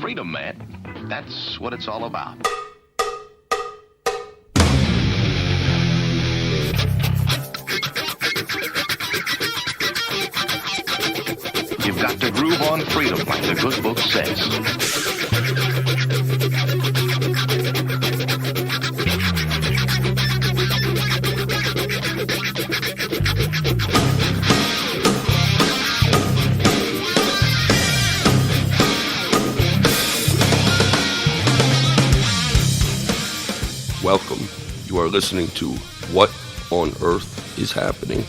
Freedom, man. That's what it's all about. You've got to groove on freedom, like the good book says. Welcome. You are listening to What on Earth is Happening.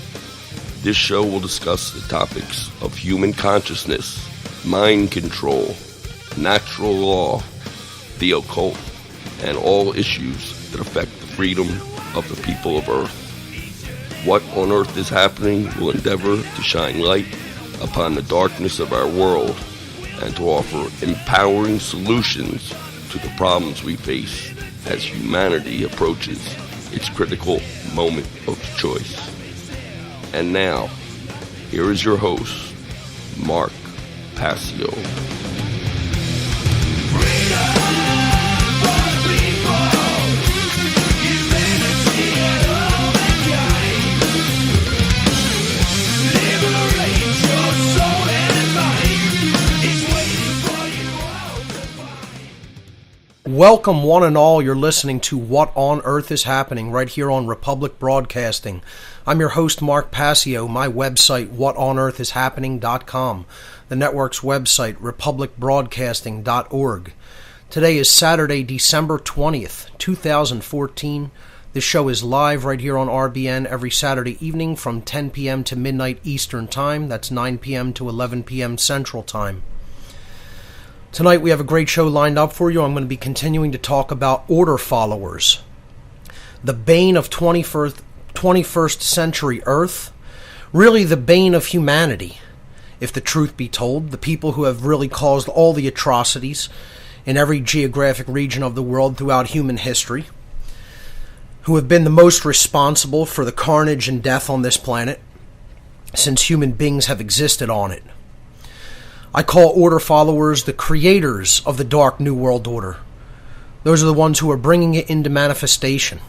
This show will discuss the topics of human consciousness, mind control, natural law, the occult, and all issues that affect the freedom of the people of Earth. What on Earth is Happening will endeavor to shine light upon the darkness of our world and to offer empowering solutions to the problems we face as humanity approaches its critical moment of choice. And now, here is your host, Mark Passio. Welcome, one and all. You're listening to What on Earth is Happening right here on Republic Broadcasting. I'm your host, Mark Passio. My website, whatonearthishappening.com. The network's website, republicbroadcasting.org. Today is Saturday, December 20th, 2014. This show is live right here on RBN every Saturday evening from 10 p.m. to midnight Eastern Time. That's 9 p.m. to 11 p.m. Central Time. Tonight we have a great show lined up for you. I'm going to be continuing to talk about order followers, the bane of 21st century Earth, really the bane of humanity, if the truth be told, the people who have really caused all the atrocities in every geographic region of the world throughout human history, who have been the most responsible for the carnage and death on this planet since human beings have existed on it. I call order followers the creators of the Dark New World Order. Those are the ones who are bringing it into manifestation.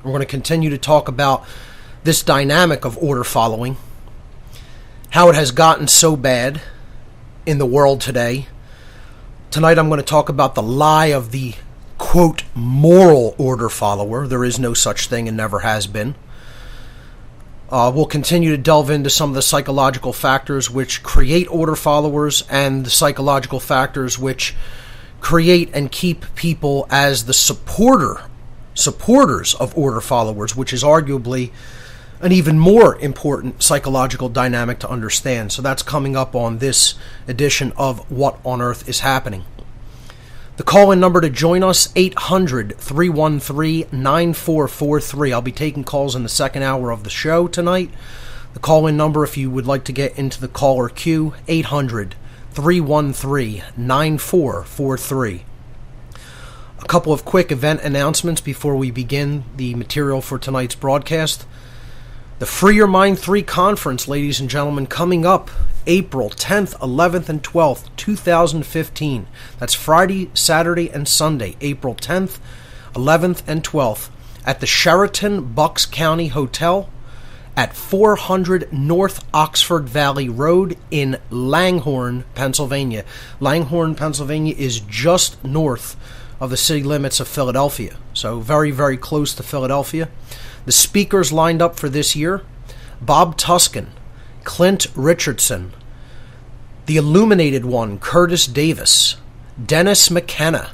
We're going to continue to talk about this dynamic of order following, how it has gotten so bad in the world today. Tonight I'm going to talk about the lie of the, quote, moral order follower. There is no such thing and never has been. We'll continue to delve into some of the psychological factors which create order followers and the psychological factors which create and keep people as the supporters of order followers, which is arguably an even more important psychological dynamic to understand. So that's coming up on this edition of What on Earth is Happening. The call-in number to join us, 800-313-9443. I'll be taking calls in the second hour of the show tonight. The call-in number, if you would like to get into the caller queue, 800-313-9443. A couple of quick event announcements before we begin the material for tonight's broadcast. The Free Your Mind 3 conference, ladies and gentlemen, coming up April 10th, 11th, and 12th, 2015. That's Friday, Saturday, and Sunday, April 10th, 11th, and 12th, at the Sheraton Bucks County Hotel at 400 North Oxford Valley Road in Langhorne, Pennsylvania. Langhorne, Pennsylvania is just north of the city limits of Philadelphia, so very, very close to Philadelphia. The speakers lined up for this year: Bob Tuskin, Clint Richardson, the Illuminated One, Curtis Davis, Dennis McKenna,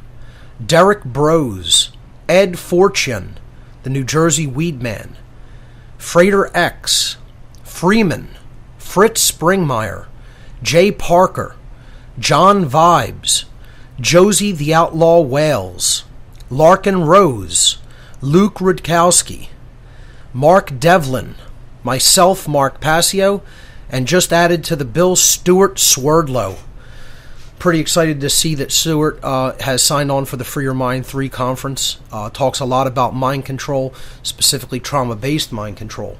Derek Brose, Ed Fortune, the New Jersey Weedman, Frater X, Freeman, Fritz Springmeyer, Jay Parker, John Vibes, Josie the Outlaw Wales, Larkin Rose, Luke Rudkowski, Mark Devlin, myself, Mark Passio, and just added to the bill, Stuart Swerdlow. Pretty excited to see that Stuart has signed on for the Free Your Mind 3 conference. Talks a lot about mind control, specifically trauma-based mind control.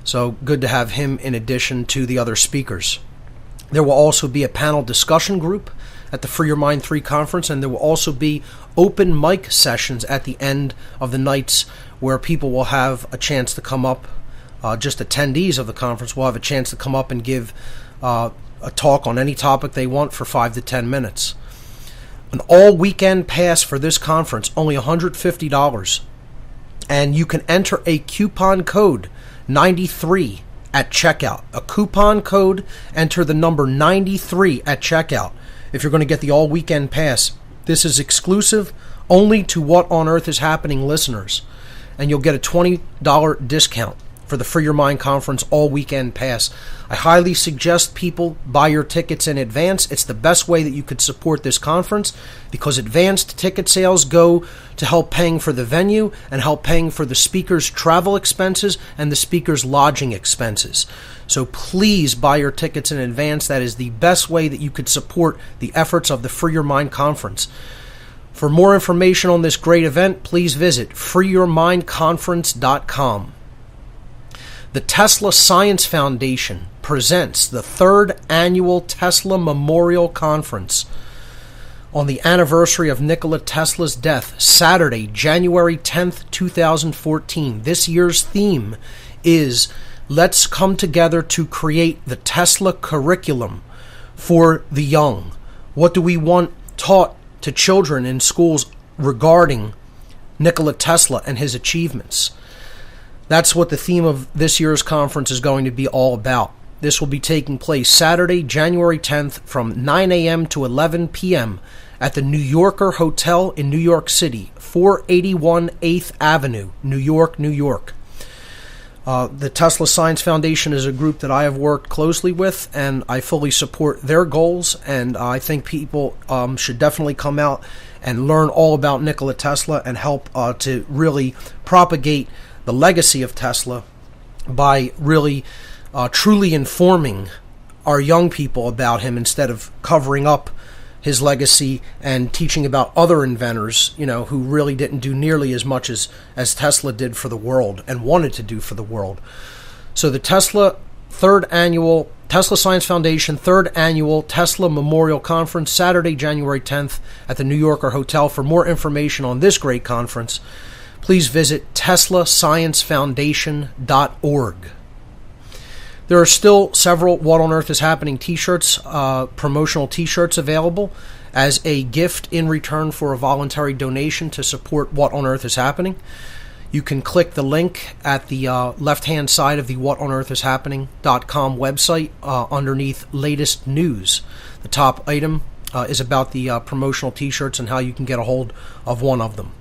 So good to have him in addition to the other speakers. There will also be a panel discussion group at the Free Your Mind 3 conference, and there will also be open mic sessions at the end of the nights where people will have a chance to come up, just attendees of the conference will have a chance to come up and give a talk on any topic they want for 5 to 10 minutes. An all-weekend pass for this conference, only $150, and you can enter a coupon code 93 at checkout. A coupon code, enter the number 93 at checkout if you're going to get the all-weekend pass. This is exclusive only to What on Earth is Happening listeners, and you'll get a $20 discount for the Free Your Mind Conference all-weekend pass. I highly suggest people buy your tickets in advance. It's the best way that you could support this conference, because advanced ticket sales go to help paying for the venue and help paying for the speaker's travel expenses and the speaker's lodging expenses. So please buy your tickets in advance. That is the best way that you could support the efforts of the Free Your Mind Conference. For more information on this great event, please visit freeyourmindconference.com. The Tesla Science Foundation presents the 3rd annual Tesla Memorial Conference on the anniversary of Nikola Tesla's death, Saturday, January 10th, 2014. This year's theme is Let's Come Together to Create the Tesla Curriculum for the Young. What do we want taught to children in schools regarding Nikola Tesla and his achievements? That's what the theme of this year's conference is going to be all about. This will be taking place Saturday, January 10th from 9 a.m. to 11 p.m. at the New Yorker Hotel in New York City, 481 8th Avenue, New York, New York. The Tesla Science Foundation is a group that I have worked closely with, and I fully support their goals, and I think people should definitely come out and learn all about Nikola Tesla and help to really propagate the legacy of Tesla by really truly informing our young people about him, instead of covering up his legacy and teaching about other inventors, who really didn't do nearly as much as Tesla did for the world and wanted to do for the world. So the Tesla Science Foundation 3rd Annual Tesla Memorial Conference, Saturday, January 10th at the New Yorker Hotel. For more information on this great conference, please visit teslasciencefoundation.org. There are still several What on Earth is Happening t-shirts, promotional t-shirts available as a gift in return for a voluntary donation to support What on Earth is Happening. You can click the link at the left-hand side of the whatonearthishappening.com website underneath Latest News. The top item is about the promotional t-shirts and how you can get a hold of one of them.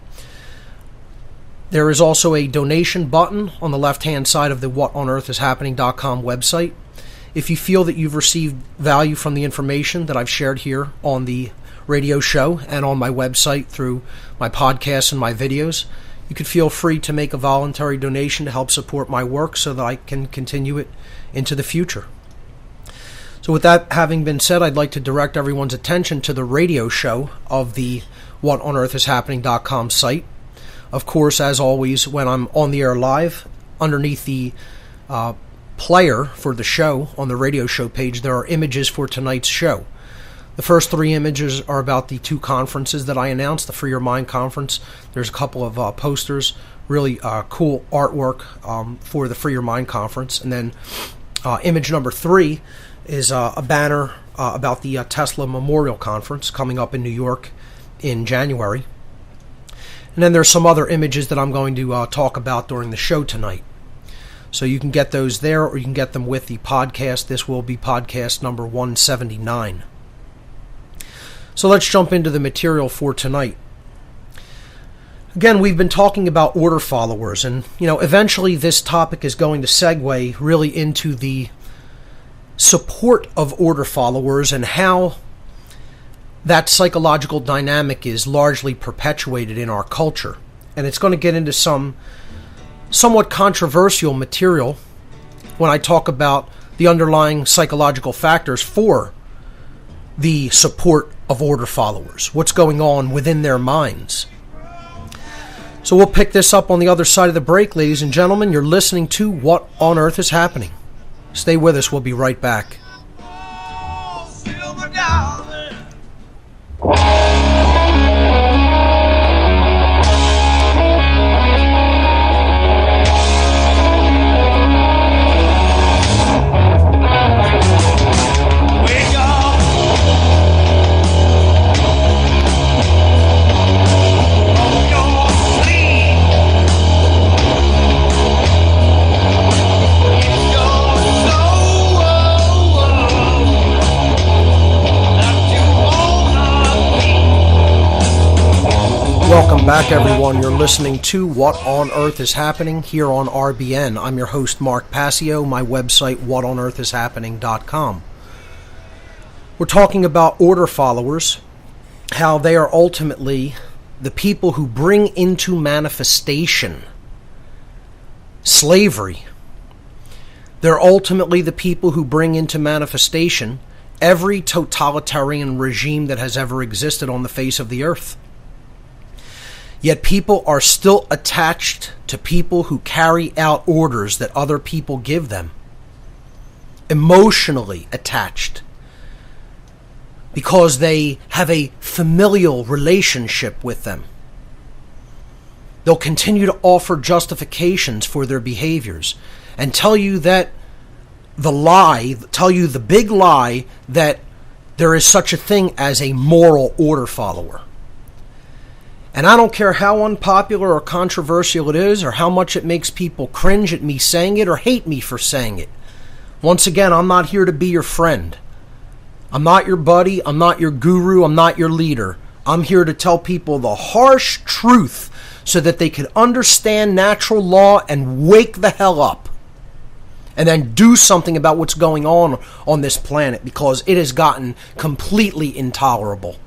There is also a donation button on the left-hand side of the whatonearthishappening.com website. If you feel that you've received value from the information that I've shared here on the radio show and on my website through my podcasts and my videos, you could feel free to make a voluntary donation to help support my work so that I can continue it into the future. So with that having been said, I'd like to direct everyone's attention to the radio show of the whatonearthishappening.com site. Of course, as always, when I'm on the air live, underneath the player for the show on the radio show page, there are images for tonight's show. The first 3 images are about the 2 conferences that I announced, the Free Your Mind Conference. There's a couple of posters, really cool artwork for the Free Your Mind Conference. And then image number 3 is a banner about the Tesla Memorial Conference coming up in New York in January. And then there's some other images that I'm going to talk about during the show tonight. So you can get those there, or you can get them with the podcast. This will be podcast number 179. So let's jump into the material for tonight. Again, we've been talking about order followers, and eventually this topic is going to segue really into the support of order followers and how that psychological dynamic is largely perpetuated in our culture. And it's going to get into some somewhat controversial material when I talk about the underlying psychological factors for the support of order followers, what's going on within their minds. So we'll pick this up on the other side of the break, ladies and gentlemen. You're listening to What on Earth is Happening. Stay with us. We'll be right back. Welcome back, everyone. You're listening to What on Earth is Happening here on RBN. I'm your host, Mark Passio. My website, whatonearthishappening.com. We're talking about order followers, how they are ultimately the people who bring into manifestation slavery. They're ultimately the people who bring into manifestation every totalitarian regime that has ever existed on the face of the earth. Yet people are still attached to people who carry out orders that other people give them. Emotionally attached. Because they have a familial relationship with them. They'll continue to offer justifications for their behaviors and tell you that the big lie that there is such a thing as a moral order follower. And I don't care how unpopular or controversial it is, or how much it makes people cringe at me saying it or hate me for saying it. Once again, I'm not here to be your friend. I'm not your buddy. I'm not your guru. I'm not your leader. I'm here to tell people the harsh truth so that they can understand natural law and wake the hell up. And then do something about what's going on this planet, because it has gotten completely intolerable.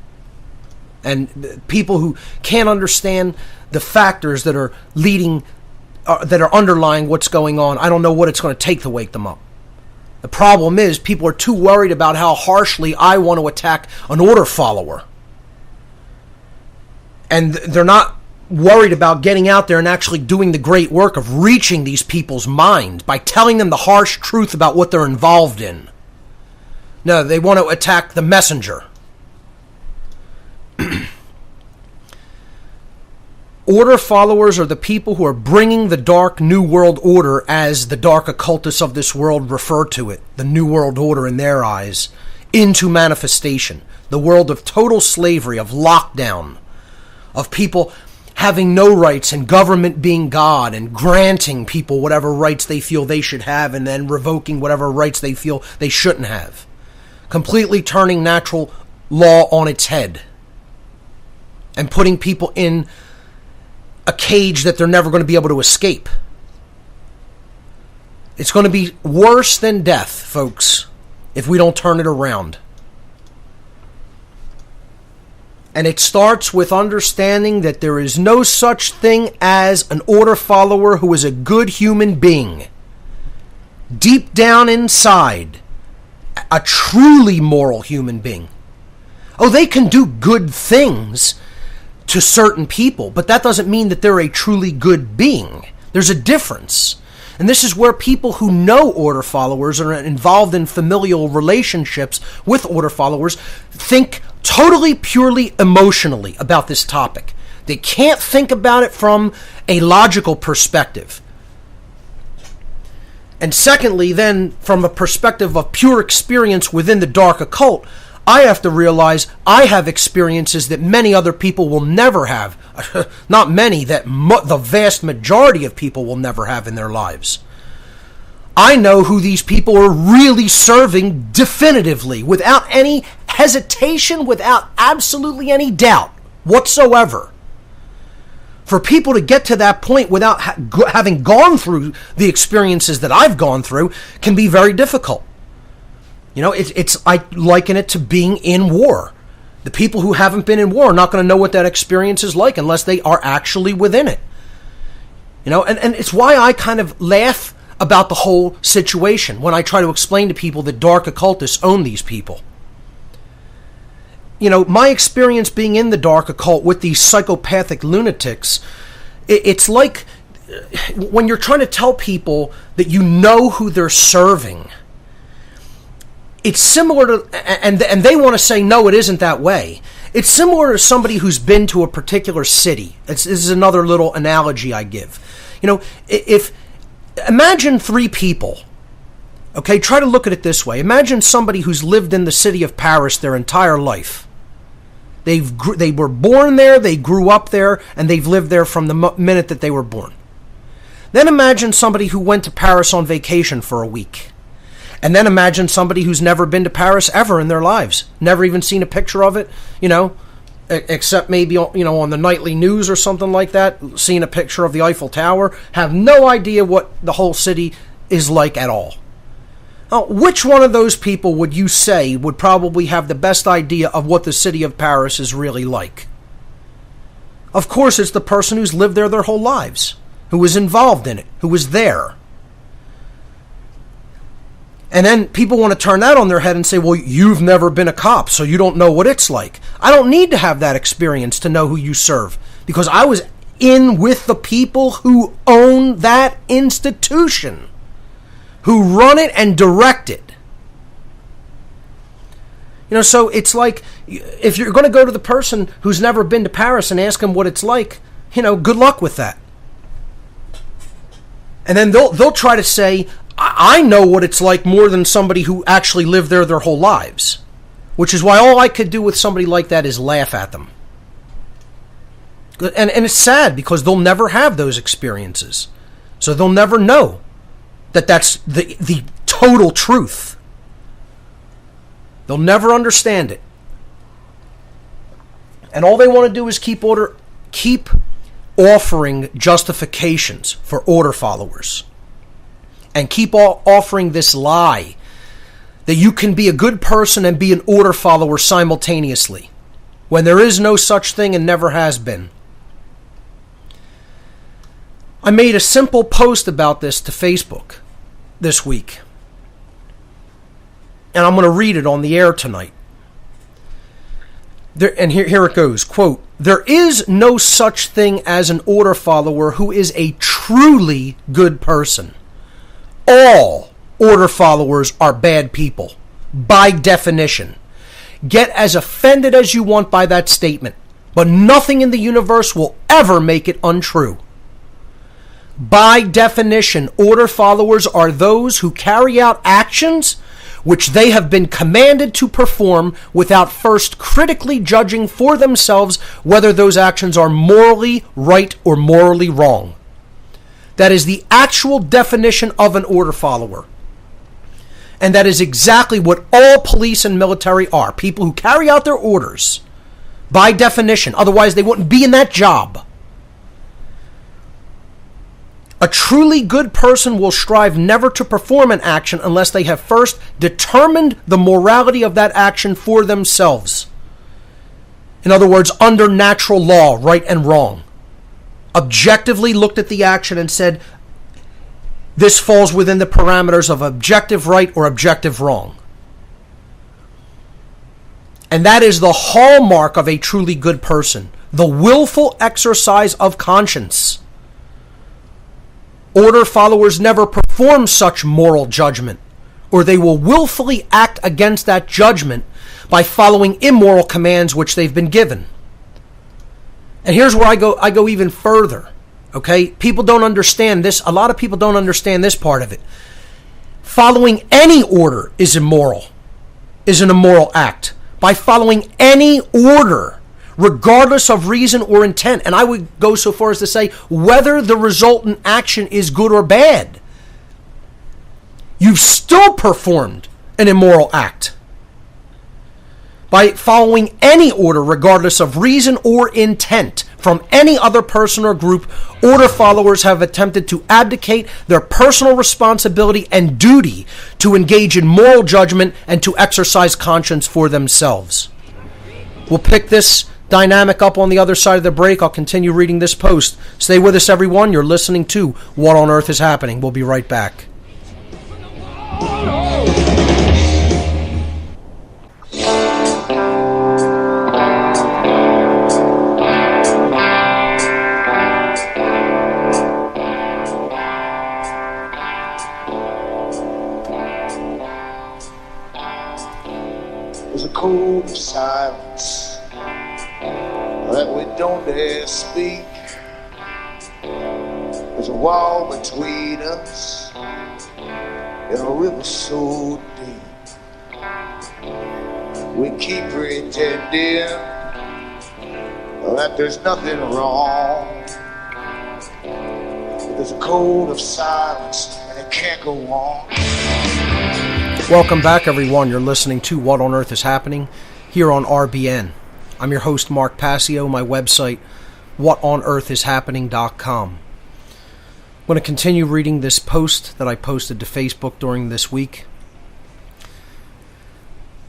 And people who can't understand the factors that are that are underlying what's going on, I don't know what it's going to take to wake them up. The problem is people are too worried about how harshly I want to attack an order follower. And they're not worried about getting out there and actually doing the great work of reaching these people's minds by telling them the harsh truth about what they're involved in. No, they want to attack the messenger. Order followers are the people who are bringing the dark New World Order, as the dark occultists of this world refer to it, the New World Order in their eyes, into manifestation. The world of total slavery, of lockdown, of people having no rights and government being God and granting people whatever rights they feel they should have and then revoking whatever rights they feel they shouldn't have. Completely turning natural law on its head and putting people in a cage that they're never going to be able to escape. It's going to be worse than death, folks, if we don't turn it around. And it starts with understanding that there is no such thing as an order follower who is a good human being. Deep down inside, a truly moral human being. Oh, they can do good things to certain people, but that doesn't mean that they're a truly good being. There's a difference. And this is where people who know order followers are involved in familial relationships with order followers think totally, purely emotionally about this topic. They can't think about it from a logical perspective. And secondly, then, from a perspective of pure experience within the dark occult, I have to realize I have experiences that many other people will never have. Not many, that the vast majority of people will never have in their lives. I know who these people are really serving definitively, without any hesitation, without absolutely any doubt whatsoever. For people to get to that point without having gone through the experiences that I've gone through can be very difficult. You know, I liken it to being in war. The people who haven't been in war are not going to know what that experience is like unless they are actually within it. You know, and it's why I kind of laugh about the whole situation when I try to explain to people that dark occultists own these people. You know, my experience being in the dark occult with these psychopathic lunatics, it's like when you're trying to tell people that you know who they're serving. It's similar to, and they want to say, no, it isn't that way. It's similar to somebody who's been to a particular city. This is another little analogy I give. Imagine three people. Okay, try to look at it this way. Imagine somebody who's lived in the city of Paris their entire life. They were born there, they grew up there, and they've lived there from the minute that they were born. Then imagine somebody who went to Paris on vacation for a week. And then imagine somebody who's never been to Paris ever in their lives. Never even seen a picture of it, except maybe, on the nightly news or something like that, seeing a picture of the Eiffel Tower, have no idea what the whole city is like at all. Now, which one of those people would you say would probably have the best idea of what the city of Paris is really like? Of course, it's the person who's lived there their whole lives, who was involved in it, who was there. And then people want to turn that on their head and say, well, you've never been a cop, so you don't know what it's like. I don't need to have that experience to know who you serve, because I was in with the people who own that institution, who run it and direct it. So it's like, if you're going to go to the person who's never been to Paris and ask them what it's like, good luck with that. And then they'll try to say, I know what it's like more than somebody who actually lived there their whole lives. Which is why all I could do with somebody like that is laugh at them. And it's sad, because they'll never have those experiences. So they'll never know that that's the total truth. They'll never understand it. And all they want to do is keep offering justifications for order followers. And keep offering this lie that you can be a good person and be an order follower simultaneously, when there is no such thing and never has been. I made a simple post about this to Facebook this week, and I'm going to read it on the air tonight. Here it goes, quote, "There is no such thing as an order follower who is a truly good person. All order followers are bad people, by definition. Get as offended as you want by that statement, but nothing in the universe will ever make it untrue. By definition, order followers are those who carry out actions which they have been commanded to perform without first critically judging for themselves whether those actions are morally right or morally wrong. That is the actual definition of an order follower. And that is exactly what all police and military are. People who carry out their orders, by definition. Otherwise, they wouldn't be in that job. A truly good person will strive never to perform an action unless they have first determined the morality of that action for themselves. In other words, under natural law, right and wrong. Objectively looked at the action and said, this falls within the parameters of objective right or objective wrong. And that is the hallmark of a truly good person, the willful exercise of conscience. Order followers never perform such moral judgment, or they will willfully act against that judgment by following immoral commands which they've been given. And here's where I go even further. Okay? People don't understand this. A lot of people don't understand this part of it. Following any order is immoral, is an immoral act. By following any order, regardless of reason or intent, and I would go so far as to say whether the resultant action is good or bad, you've still performed an immoral act. By following any order, regardless of reason or intent, from any other person or group, order followers have attempted to abdicate their personal responsibility and duty to engage in moral judgment and to exercise conscience for themselves. We'll pick this dynamic up on the other side of the break. I'll continue reading this post. Stay with us, everyone. You're listening to What on Earth is Happening. We'll be right back. There's a cold silence don't dare speak. There's a wall between us and a river so deep. We keep pretending that there's nothing wrong. But there's a code of silence and it can't go on. Welcome back, everyone. You're listening to What on Earth is Happening here on RBN. I'm your host, Mark Passio. My website, whatonearthishappening.com. I'm going to continue reading this post that I posted to Facebook during this week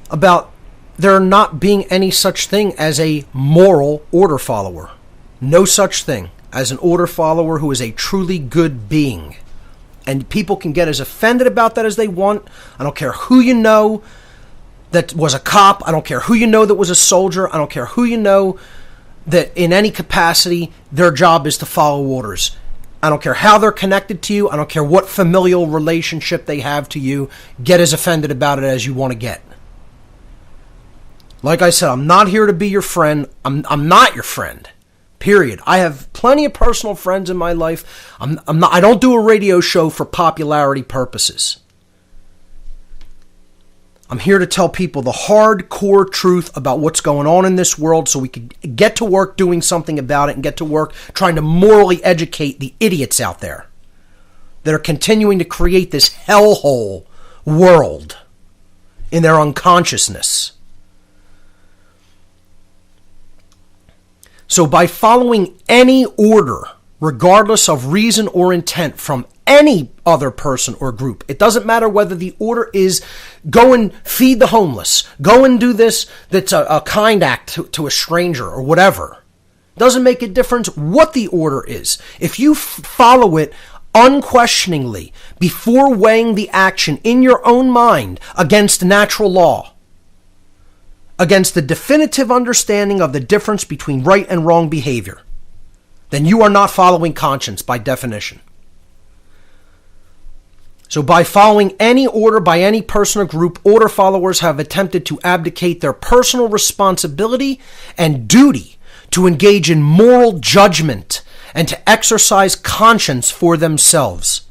about there not being any such thing as a moral order follower. No such thing as an order follower who is a truly good being. And people can get as offended about that as they want. I don't care who you know that was a cop. I don't care who you know that was a soldier. I don't care who you know that in any capacity their job is to follow orders. I don't care how they're connected to you. I don't care what familial relationship they have to you. Get as offended about it as you want to get. Like I said, I'm not here to be your friend. I'm not your friend. Period. I have plenty of personal friends in my life. I don't do a radio show for popularity purposes. I'm here to tell people the hardcore truth about what's going on in this world so we can get to work doing something about it and get to work trying to morally educate the idiots out there that are continuing to create this hellhole world in their unconsciousness. So by following any order, regardless of reason or intent from any other person or group, it doesn't matter whether the order is go and feed the homeless, go and do this that's a kind act to a stranger or whatever. It doesn't make a difference what the order is. If you follow it unquestioningly before weighing the action in your own mind against natural law, against the definitive understanding of the difference between right and wrong behavior, then you are not following conscience by definition. So by following any order by any person or group, order followers have attempted to abdicate their personal responsibility and duty to engage in moral judgment and to exercise conscience for themselves.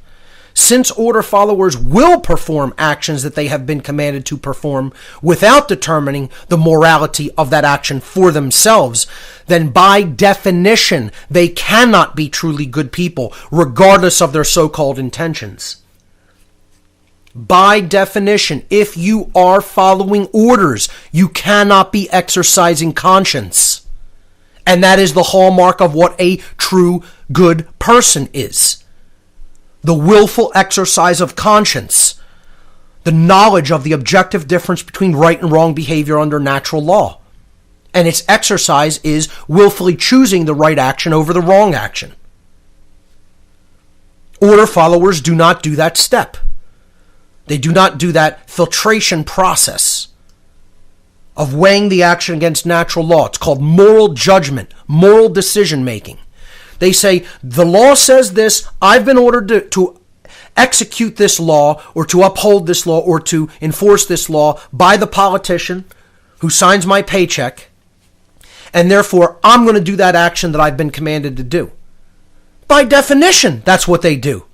Since order followers will perform actions that they have been commanded to perform without determining the morality of that action for themselves, then by definition, they cannot be truly good people, regardless of their so-called intentions. By definition, if you are following orders, you cannot be exercising conscience. And that is the hallmark of what a true good person is. The willful exercise of conscience, the knowledge of the objective difference between right and wrong behavior under natural law. And its exercise is willfully choosing the right action over the wrong action. Order followers do not do that step. They do not do that filtration process of weighing the action against natural law. It's called moral judgment, moral decision making. They say, the law says this, I've been ordered to execute this law or to uphold this law or to enforce this law by the politician who signs my paycheck, and therefore I'm going to do that action that I've been commanded to do. By definition, that's what they do.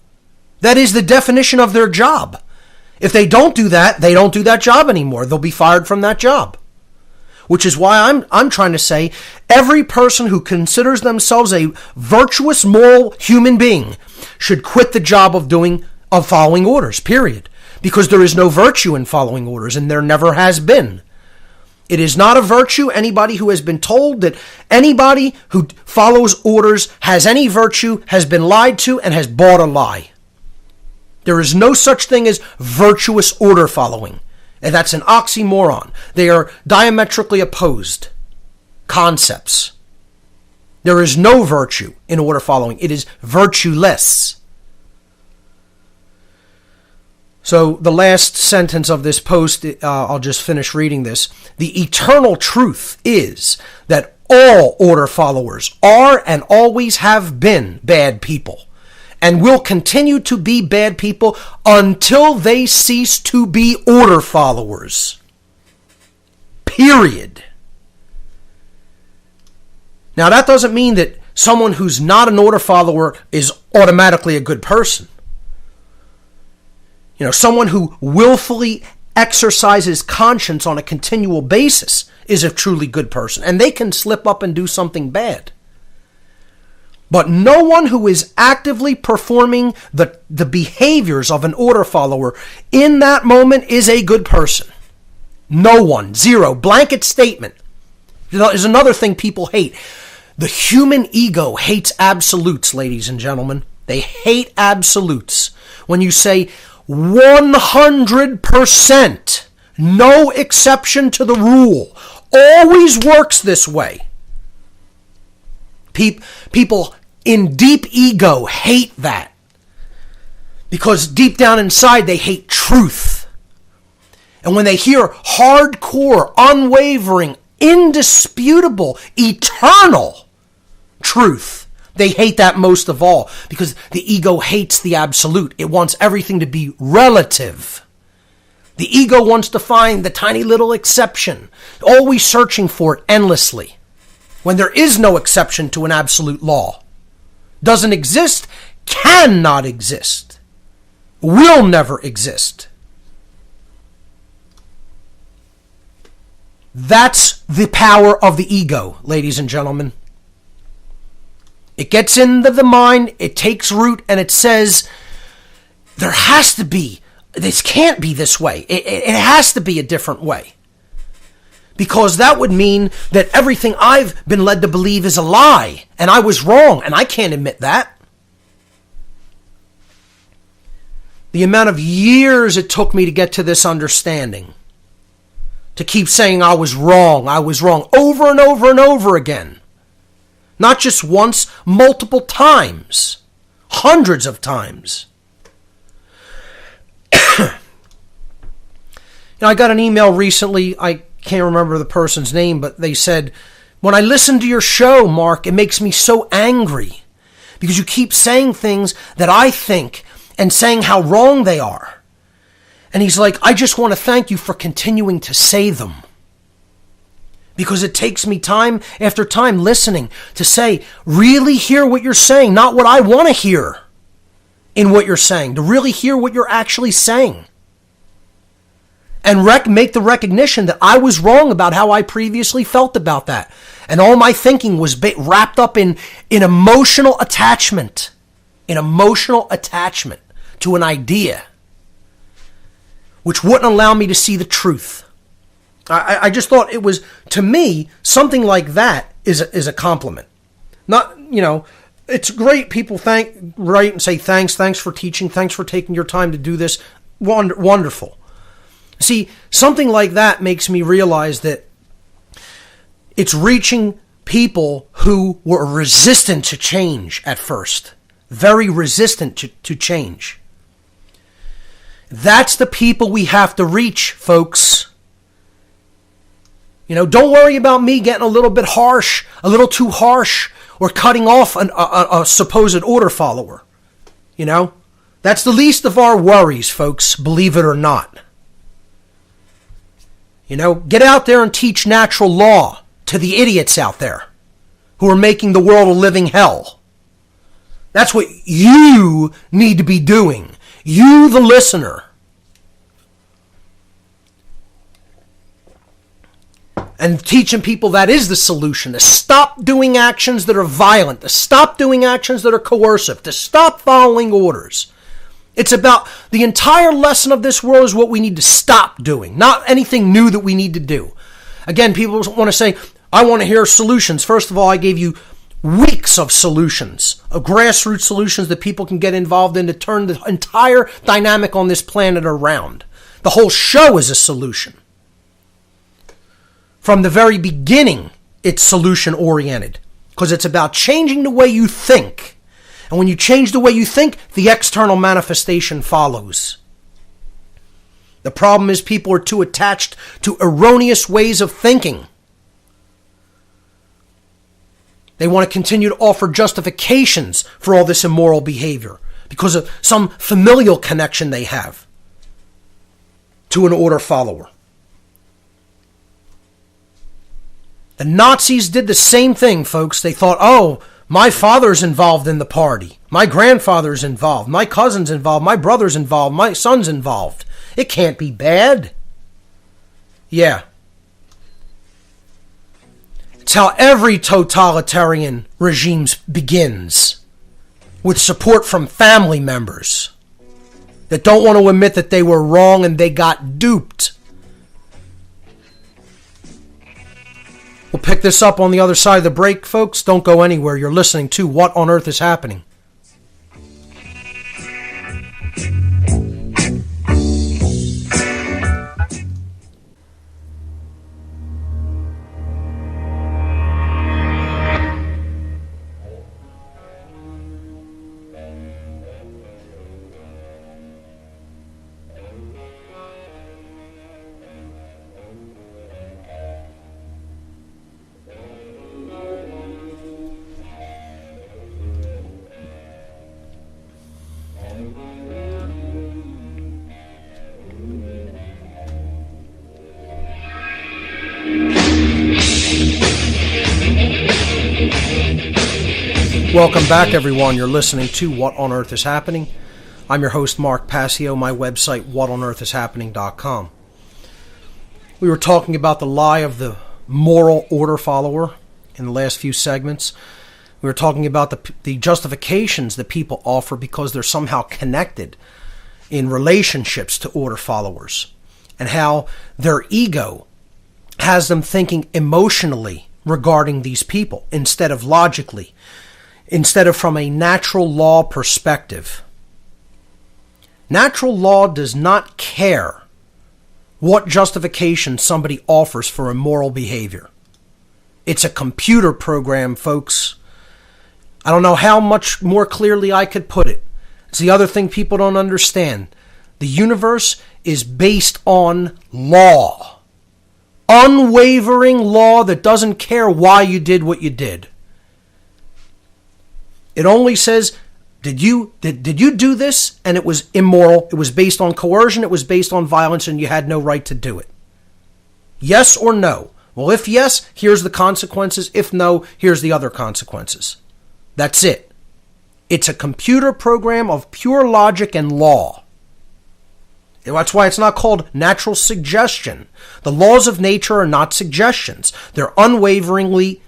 That is the definition of their job. If they don't do that, they don't do that job anymore. They'll be fired from that job. Which is why I'm trying to say every person who considers themselves a virtuous, moral human being should quit the job of following orders, period. Because there is no virtue in following orders, and there never has been. It is not a virtue. Anybody who has been told that anybody who follows orders has any virtue has been lied to and has bought a lie. There is no such thing as virtuous order following. And that's an oxymoron. They are diametrically opposed concepts. There is no virtue in order following. It is virtueless. So the last sentence of this post, I'll just finish reading this. The eternal truth is that all order followers are and always have been bad people, and will continue to be bad people until they cease to be order followers. Period. Now, that doesn't mean that someone who's not an order follower is automatically a good person. Someone who willfully exercises conscience on a continual basis is a truly good person, and they can slip up and do something bad. But no one who is actively performing the behaviors of an order follower in that moment is a good person. No one. Zero. Blanket statement. There's another thing people hate. The human ego hates absolutes, ladies and gentlemen. They hate absolutes. When you say 100%, no exception to the rule, always works this way. People in deep ego hate that. Because deep down inside they hate truth. And when they hear hardcore, unwavering, indisputable, eternal truth, they hate that most of all, because the ego hates the absolute. It wants everything to be relative. The ego wants to find the tiny little exception, always searching for it endlessly, when there is no exception to an absolute law. Doesn't exist, cannot exist, will never exist. That's the power of the ego, ladies and gentlemen. It gets into the mind, it takes root, and it says, there has to be, this can't be this way. It has to be a different way. Because that would mean that everything I've been led to believe is a lie, and I was wrong, and I can't admit that. The amount of years it took me to get to this understanding, to keep saying I was wrong, over and over and over again. Not just once, multiple times. Hundreds of times. I got an email recently, I can't remember the person's name, but they said, when I listen to your show, Mark, it makes me so angry because you keep saying things that I think and saying how wrong they are. And he's like, I just want to thank you for continuing to say them. Because it takes me time after time listening to say, really hear what you're saying, not what I want to hear in what you're saying, to really hear what you're actually saying. And make the recognition that I was wrong about how I previously felt about that. And all my thinking was wrapped up in emotional attachment. An emotional attachment to an idea, which wouldn't allow me to see the truth. I just thought it was, to me, something like that is a compliment. Not, it's great. People write and say thanks for teaching, thanks for taking your time to do this. Wonderful. See, something like that makes me realize that it's reaching people who were resistant to change at first. Very resistant to change. That's the people we have to reach, folks. Don't worry about me getting a little bit harsh, a little too harsh, or cutting off a supposed order follower. That's the least of our worries, folks, believe it or not. Get out there and teach natural law to the idiots out there who are making the world a living hell. That's what you need to be doing. You, the listener. And teaching people that is the solution. To stop doing actions that are violent. To stop doing actions that are coercive. To stop following orders. It's about the entire lesson of this world is what we need to stop doing. Not anything new that we need to do. Again, people want to say, I want to hear solutions. First of all, I gave you weeks of solutions. Of grassroots solutions that people can get involved in to turn the entire dynamic on this planet around. The whole show is a solution. From the very beginning, it's solution-oriented. Because it's about changing the way you think. And when you change the way you think, the external manifestation follows. The problem is people are too attached to erroneous ways of thinking. They want to continue to offer justifications for all this immoral behavior because of some familial connection they have to an order follower. The Nazis did the same thing, folks. They thought, oh, my father's involved in the party. My grandfather's involved. My cousin's involved. My brother's involved. My son's involved. It can't be bad. Yeah. It's how every totalitarian regime begins. With support from family members that don't want to admit that they were wrong and they got duped. We'll pick this up on the other side of the break, folks. Don't go anywhere. You're listening to What on Earth is Happening. Welcome back, everyone. You're listening to What on Earth is Happening. I'm your host, Mark Passio. My website, whatonearthishappening.com. We were talking about the lie of the moral order follower in the last few segments. We were talking about the justifications that people offer because they're somehow connected in relationships to order followers, and how their ego has them thinking emotionally regarding these people instead of logically, instead of from a natural law perspective. Natural law does not care what justification somebody offers for immoral behavior. It's a computer program, folks. I don't know how much more clearly I could put it. It's the other thing people don't understand. The universe is based on law. Unwavering law that doesn't care why you did what you did. It only says, did you do this? And it was immoral. It was based on coercion. It was based on violence, and you had no right to do it. Yes or no? Well, if yes, here's the consequences. If no, here's the other consequences. That's it. It's a computer program of pure logic and law. That's why it's not called natural suggestion. The laws of nature are not suggestions. They're unwavering,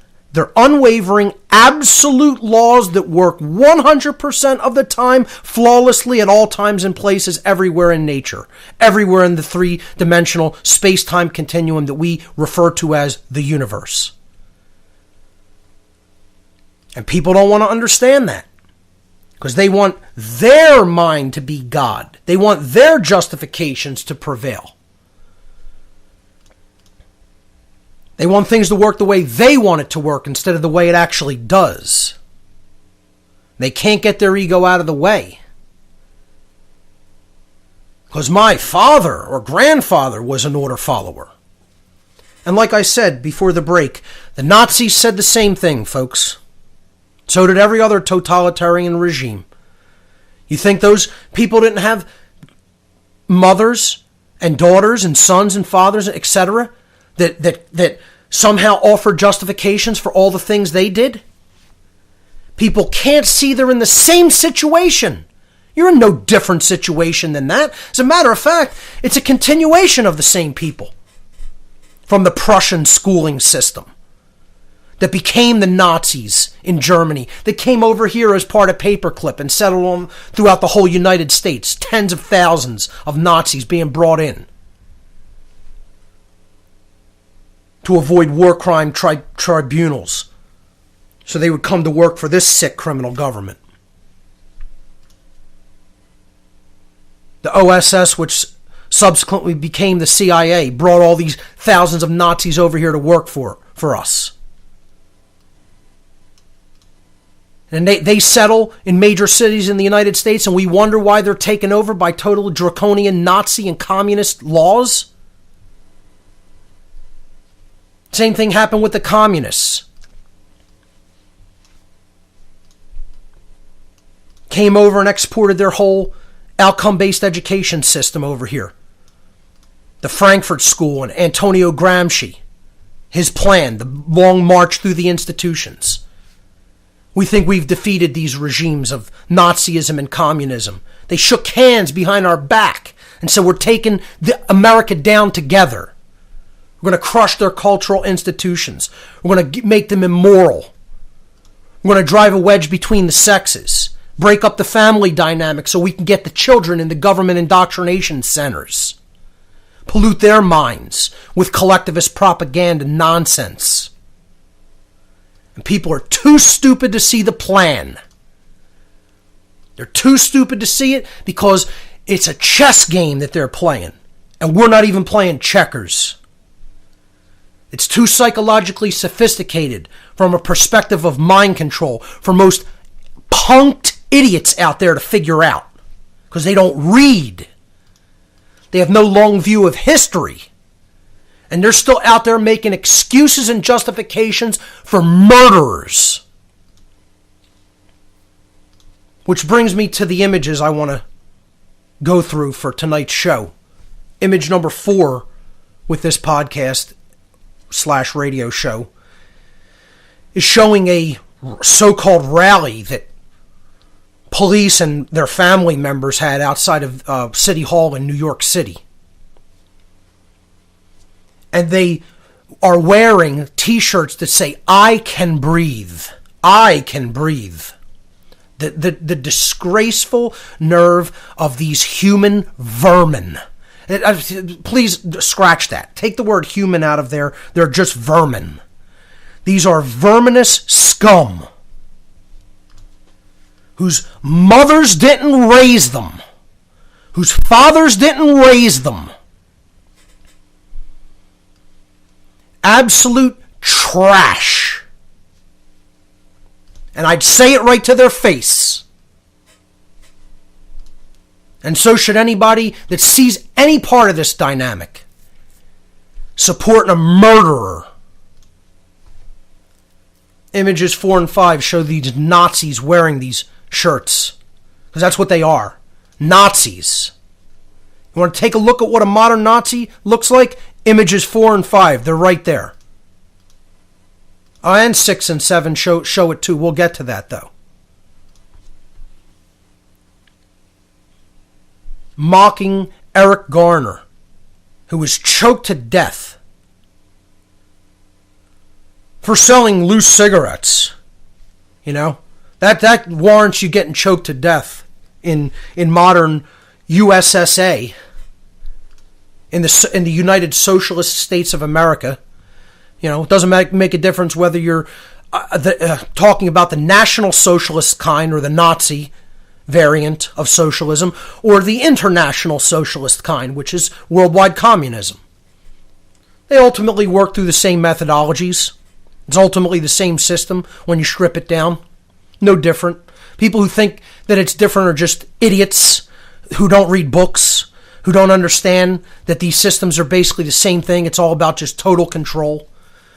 absolute laws that work 100% of the time, flawlessly at all times and places, everywhere in nature, everywhere in the three-dimensional space-time continuum that we refer to as the universe. And people don't want to understand that because they want their mind to be God. They want their justifications to prevail. They want things to work the way they want it to work instead of the way it actually does. They can't get their ego out of the way. Because my father or grandfather was an order follower. And like I said before the break, the Nazis said the same thing, folks. So did every other totalitarian regime. You think those people didn't have mothers and daughters and sons and fathers, etc., that somehow offer justifications for all the things they did? People can't see they're in the same situation. You're in no different situation than that. As a matter of fact, it's a continuation of the same people from the Prussian schooling system that became the Nazis in Germany, that came over here as part of Paperclip and settled on throughout the whole United States. Tens of thousands of Nazis being brought in to avoid war crime tribunals, so they would come to work for this sick criminal government. The OSS, which subsequently became the CIA, brought all these thousands of Nazis over here to work for us. And they settle in major cities in the United States, and we wonder why they're taken over by total draconian Nazi and communist laws. Same thing happened with the communists. Came over and exported their whole outcome-based education system over here. The Frankfurt School and Antonio Gramsci. his plan, the long march through the institutions. We think we've defeated these regimes of Nazism and communism. They shook hands behind our back, and so we're taking America down together. We're going to crush their cultural institutions. We're going to make them immoral. We're going to drive a wedge between the sexes, break up the family dynamic so we can get the children in the government indoctrination centers, pollute their minds with collectivist propaganda nonsense. And people are too stupid to see the plan. They're too stupid to see it because it's a chess game that they're playing. And we're not even playing checkers. It's too psychologically sophisticated from a perspective of mind control for most punked idiots out there to figure out. Because they don't read. They have no long view of history. And they're still out there making excuses and justifications for murderers. Which brings me to the images I want to go through for tonight's show. Image number 4 with this podcast / radio show is showing a so-called rally that police and their family members had outside of City Hall in New York City. And they are wearing t-shirts that say, "I can breathe. I can breathe." The disgraceful nerve of these human vermin. Please scratch that. Take the word human out of there. They're just vermin. These are verminous scum whose mothers didn't raise them, whose fathers didn't raise them. Absolute trash. And I'd say it right to their face. And so should anybody that sees any part of this dynamic supporting a murderer. Images 4 and 5 show these Nazis wearing these shirts. Because that's what they are. Nazis. You want to take a look at what a modern Nazi looks like? Images 4 and 5. They're right there. And 6 and 7 show it too. We'll get to that though. Mocking Eric Garner, who was choked to death for selling loose cigarettes. You know, that warrants you getting choked to death in modern USSA, in the United Socialist States of America. You know, it doesn't make a difference whether you're talking about the National Socialist kind or the Nazi variant of socialism, or the International Socialist kind, which is worldwide communism. They ultimately work through the same methodologies. It's ultimately the same system when you strip it down. No different. People who think that it's different are just idiots who don't read books, who don't understand that these systems are basically the same thing. It's all about just total control.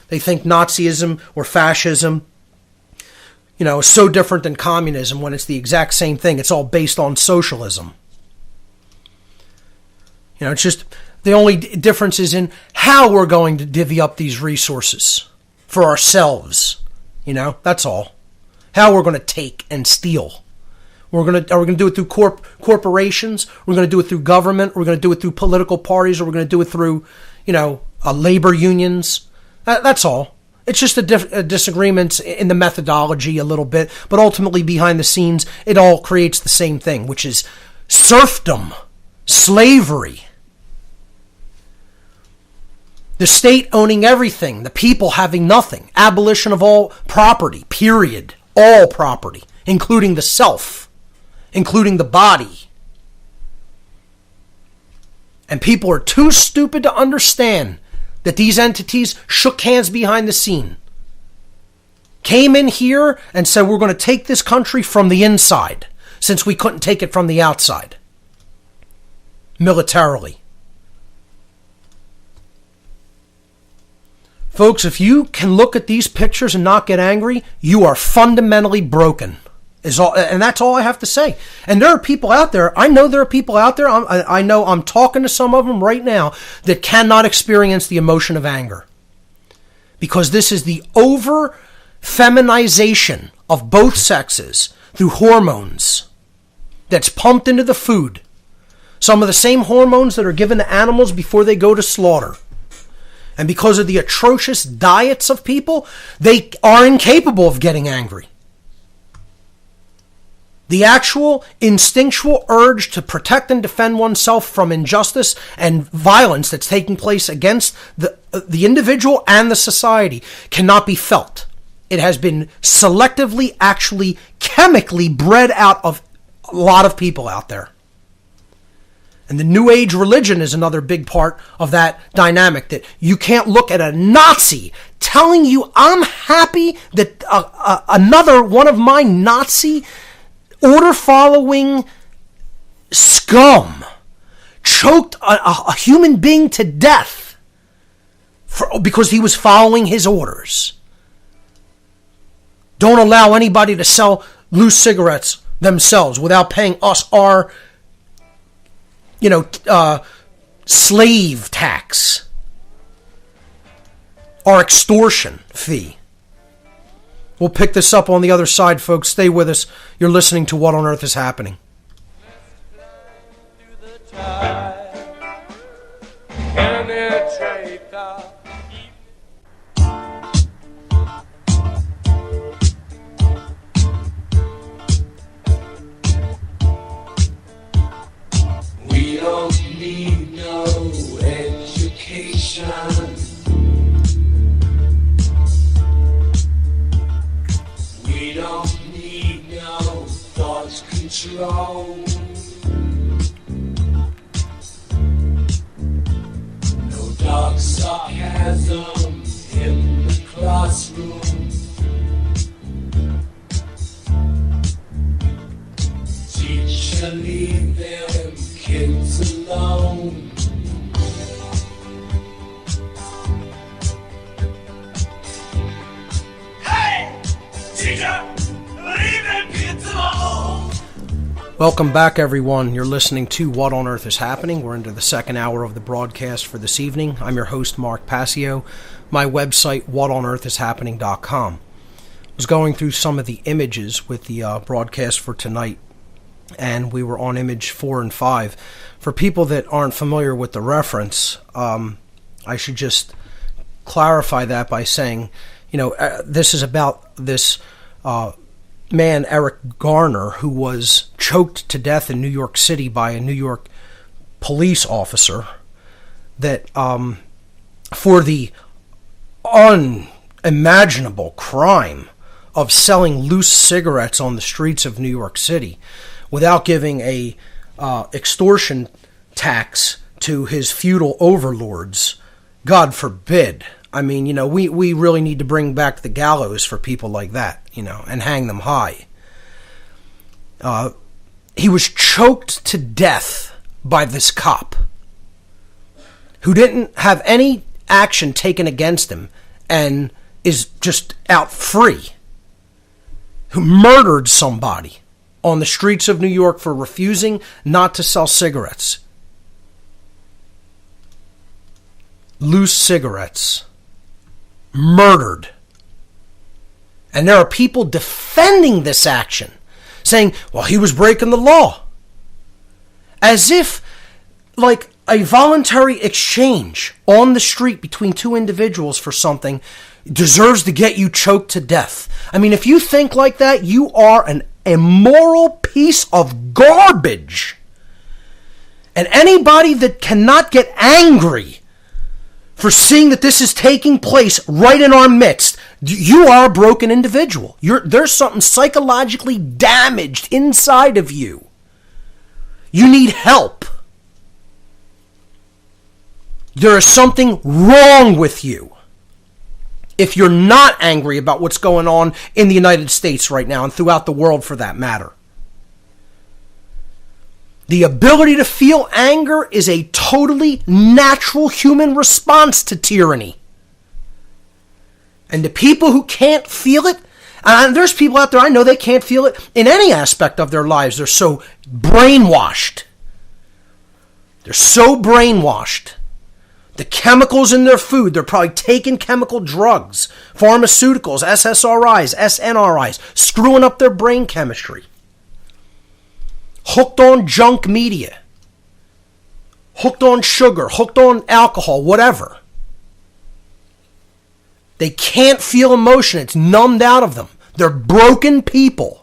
They think Nazism or fascism, you know, is so different than communism when it's the exact same thing. It's all based on socialism. You know, it's just the only difference is in how we're going to divvy up these resources for ourselves. You know, that's all. How we're going to take and steal. Are we going to do it through corporations? We're going to do it through government. We're going to do it through political parties. Or we're going to do it through, you know, labor unions. That's all. It's just a disagreement in the methodology a little bit, but ultimately behind the scenes, it all creates the same thing, which is serfdom, slavery. The state owning everything, the people having nothing, abolition of all property, period. All property, including the self, including the body. And people are too stupid to understand that these entities shook hands behind the scene, came in here and said, we're going to take this country from the inside, since we couldn't take it from the outside, militarily. Folks, if you can look at these pictures and not get angry, you are fundamentally broken. And that's all I have to say. And there are people out there, I know there are people out there, I know I'm talking to some of them right now, that cannot experience the emotion of anger. because this is the over-feminization of both sexes through hormones that's pumped into the food. Some of the same hormones that are given to animals before they go to slaughter. And because of the atrocious diets of people, they are incapable of getting angry. The actual instinctual urge to protect and defend oneself from injustice and violence that's taking place against the individual and the society cannot be felt. It has been selectively, actually chemically bred out of a lot of people out there. And the New Age religion is another big part of that dynamic, that you can't look at a Nazi telling you, I'm happy that another one of my Nazi order-following scum choked a human being to death because he was following his orders. Don't allow anybody to sell loose cigarettes themselves without paying us our, slave tax, our extortion fee. We'll pick this up on the other side, folks. Stay with us. You're listening to What on Earth is Happening. We don't need no education. We don't need no thought control. No dark sarcasm in the classroom. Teacher, leave them kids alone. Hey! Teacher, leave them kids alone! Welcome back, everyone. You're listening to What on Earth is Happening. We're into the second hour of the broadcast for this evening. I'm your host, Mark Passio. My website, whatonearthishappening.com. I was going through some of the images with the broadcast for tonight, and we were on image 4 and 5. For people that aren't familiar with the reference, I should just clarify that by saying, this is about this man, Eric Garner, who was choked to death in New York City by a New York police officer that for the unimaginable crime of selling loose cigarettes on the streets of New York City without giving a extortion tax to his feudal overlords. God forbid. I mean, we really need to bring back the gallows for people like that, and hang them high. He was choked to death by this cop who didn't have any action taken against him and is just out free, who murdered somebody on the streets of New York for refusing not to sell cigarettes. Loose cigarettes. Murdered. And there are people defending this action, saying, well, he was breaking the law. As if, like, a voluntary exchange on the street between two individuals for something deserves to get you choked to death. I mean, if you think like that, you are an immoral piece of garbage. And anybody that cannot get angry for seeing that this is taking place right in our midst, you are a broken individual. There's something psychologically damaged inside of you. You need help. There is something wrong with you if you're not angry about what's going on in the United States right now and throughout the world for that matter. The ability to feel anger is a totally natural human response to tyranny. And the people who can't feel it, and there's people out there I know they can't feel it in any aspect of their lives. They're so brainwashed. They're so brainwashed The chemicals in their food, they're probably taking chemical drugs, pharmaceuticals, SSRIs, SNRIs, screwing up their brain chemistry. Hooked on junk media. Hooked on sugar, hooked on alcohol, whatever. They can't feel emotion. It's numbed out of them. They're broken people.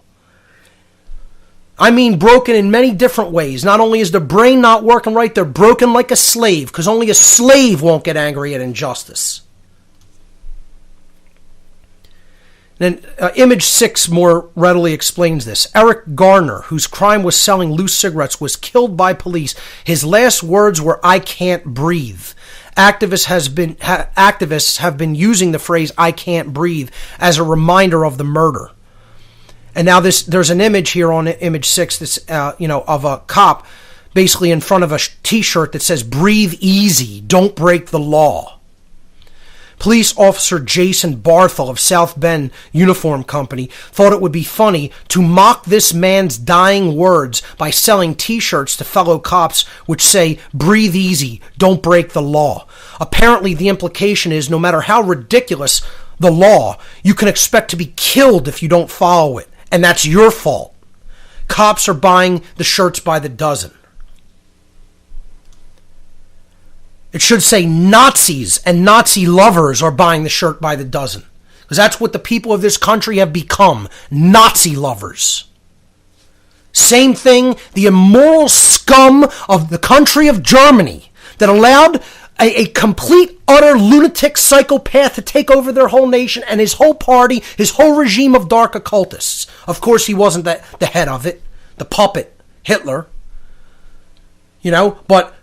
I mean broken in many different ways. Not only is the brain not working right, they're broken like a slave, because only a slave won't get angry at injustice. Then image 6 more readily explains this. Eric Garner, whose crime was selling loose cigarettes, was killed by police. His last words were, "I can't breathe." Activists have been using the phrase "I can't breathe" as a reminder of the murder. And now there's an image here on image 6 that's of a cop basically in front of a t-shirt that says "Breathe easy, don't break the law." Police officer Jason Barthel of South Bend Uniform Company thought it would be funny to mock this man's dying words by selling t-shirts to fellow cops which say "Breathe easy, don't break the law." Apparently the implication is no matter how ridiculous the law, you can expect to be killed if you don't follow it. And that's your fault. Cops are buying the shirts by the dozen. It should say Nazis and Nazi lovers are buying the shirt by the dozen. Because that's what the people of this country have become. Nazi lovers. Same thing, the immoral scum of the country of Germany that allowed a complete, utter lunatic psychopath to take over their whole nation and his whole party, his whole regime of dark occultists. Of course, he wasn't the head of it, the puppet, Hitler. But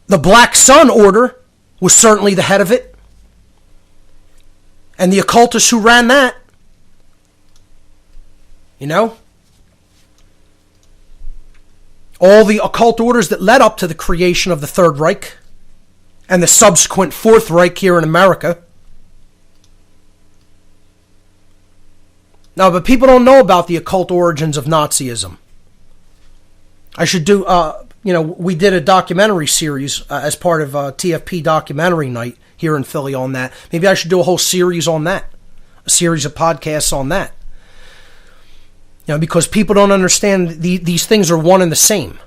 the Black Sun Order was certainly the head of it. And the occultists who ran that. All the occult orders that led up to the creation of the Third Reich and the subsequent Fourth Reich here in America. Now, but people don't know about the occult origins of Nazism. I should do, we did a documentary series as part of TFP Documentary Night here in Philly on that. Maybe I should do a whole series on that, a series of podcasts on that. Because people don't understand these things are one and the same.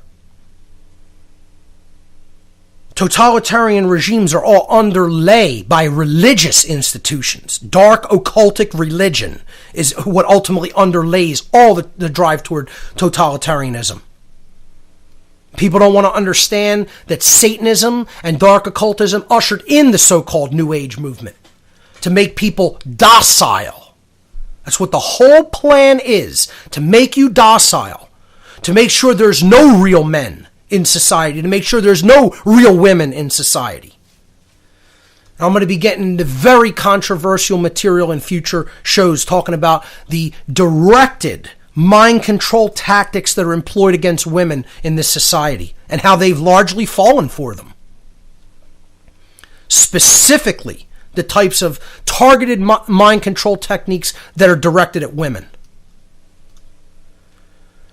Totalitarian regimes are all underlay by religious institutions. Dark occultic religion is what ultimately underlays all the drive toward totalitarianism. People don't want to understand that Satanism and dark occultism ushered in the so-called New Age movement to make people docile. That's what the whole plan is, to make you docile, to make sure there's no real men in society, to make sure there's no real women in society. I'm going to be getting into very controversial material in future shows talking about the directed mind control tactics that are employed against women in this society and how they've largely fallen for them. Specifically, the types of targeted mind control techniques that are directed at women.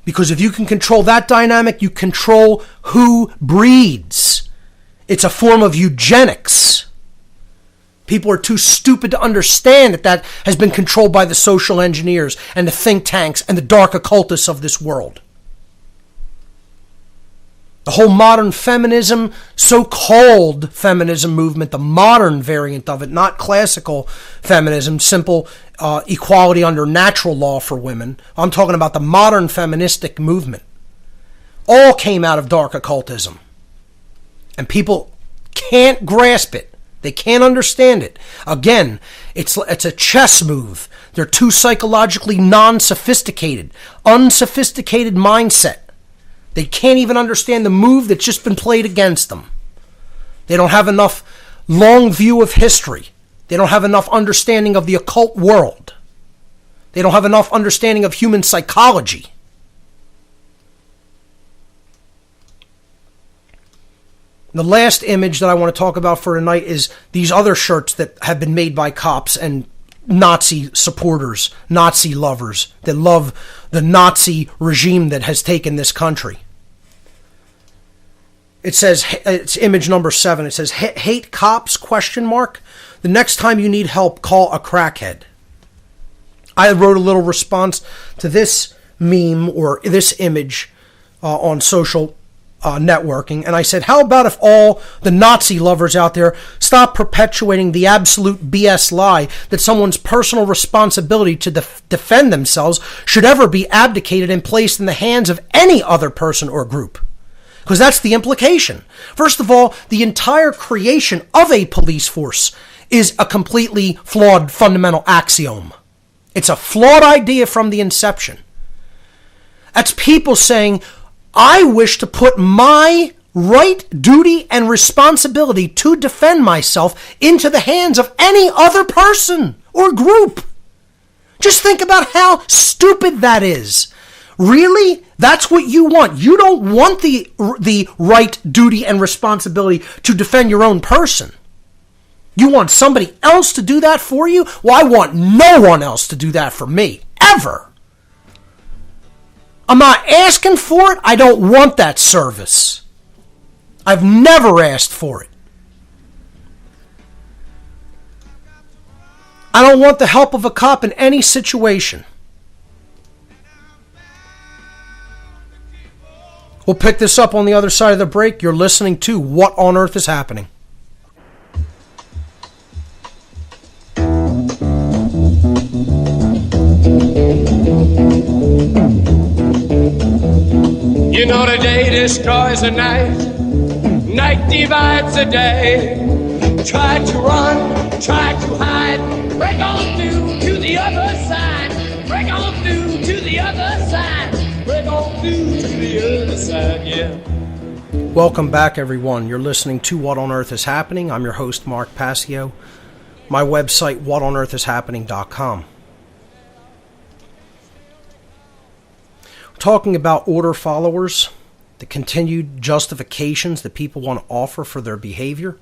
Because if you can control that dynamic, you control who breeds. It's a form of eugenics. People are too stupid to understand that has been controlled by the social engineers and the think tanks and the dark occultists of this world. The whole modern feminism, so-called feminism movement, the modern variant of it, not classical feminism, simple equality under natural law for women. I'm talking about the modern feministic movement. All came out of dark occultism. And people can't grasp it. They can't understand it. Again, it's a chess move. They're too psychologically non-sophisticated, unsophisticated mindset. They can't even understand the move that's just been played against them. They don't have enough long view of history. They don't have enough understanding of the occult world. They don't have enough understanding of human psychology. The last image that I want to talk about for tonight is these other shirts that have been made by cops and Nazi supporters, Nazi lovers that love the Nazi regime that has taken this country. It says, it's image number 7. It says, hate cops, ? The next time you need help, call a crackhead. I wrote a little response to this meme or this image on social networking. And I said, how about if all the Nazi lovers out there stop perpetuating the absolute BS lie that someone's personal responsibility to defend themselves should ever be abdicated and placed in the hands of any other person or group? Because that's the implication. First of all, the entire creation of a police force is a completely flawed fundamental axiom. It's a flawed idea from the inception. That's people saying, I wish to put my right, duty, and responsibility to defend myself into the hands of any other person or group. Just think about how stupid that is. Really? That's what you want. You don't want the right, duty, and responsibility to defend your own person. You want somebody else to do that for you? Well, I want no one else to do that for me, ever. I'm not asking for it. I don't want that service. I've never asked for it. I don't want the help of a cop in any situation. We'll pick this up on the other side of the break. You're listening to What on Earth is Happening? You know the day destroys the night, night divides the day. Try to run, try to hide, break on through to the other side, break on through to the other side, break on through to the other side, yeah. Welcome back, everyone. You're listening to What on Earth is Happening. I'm your host, Mark Passio. My website, whatonearthishappening.com. Talking about order followers, the continued justifications that people want to offer for their behavior,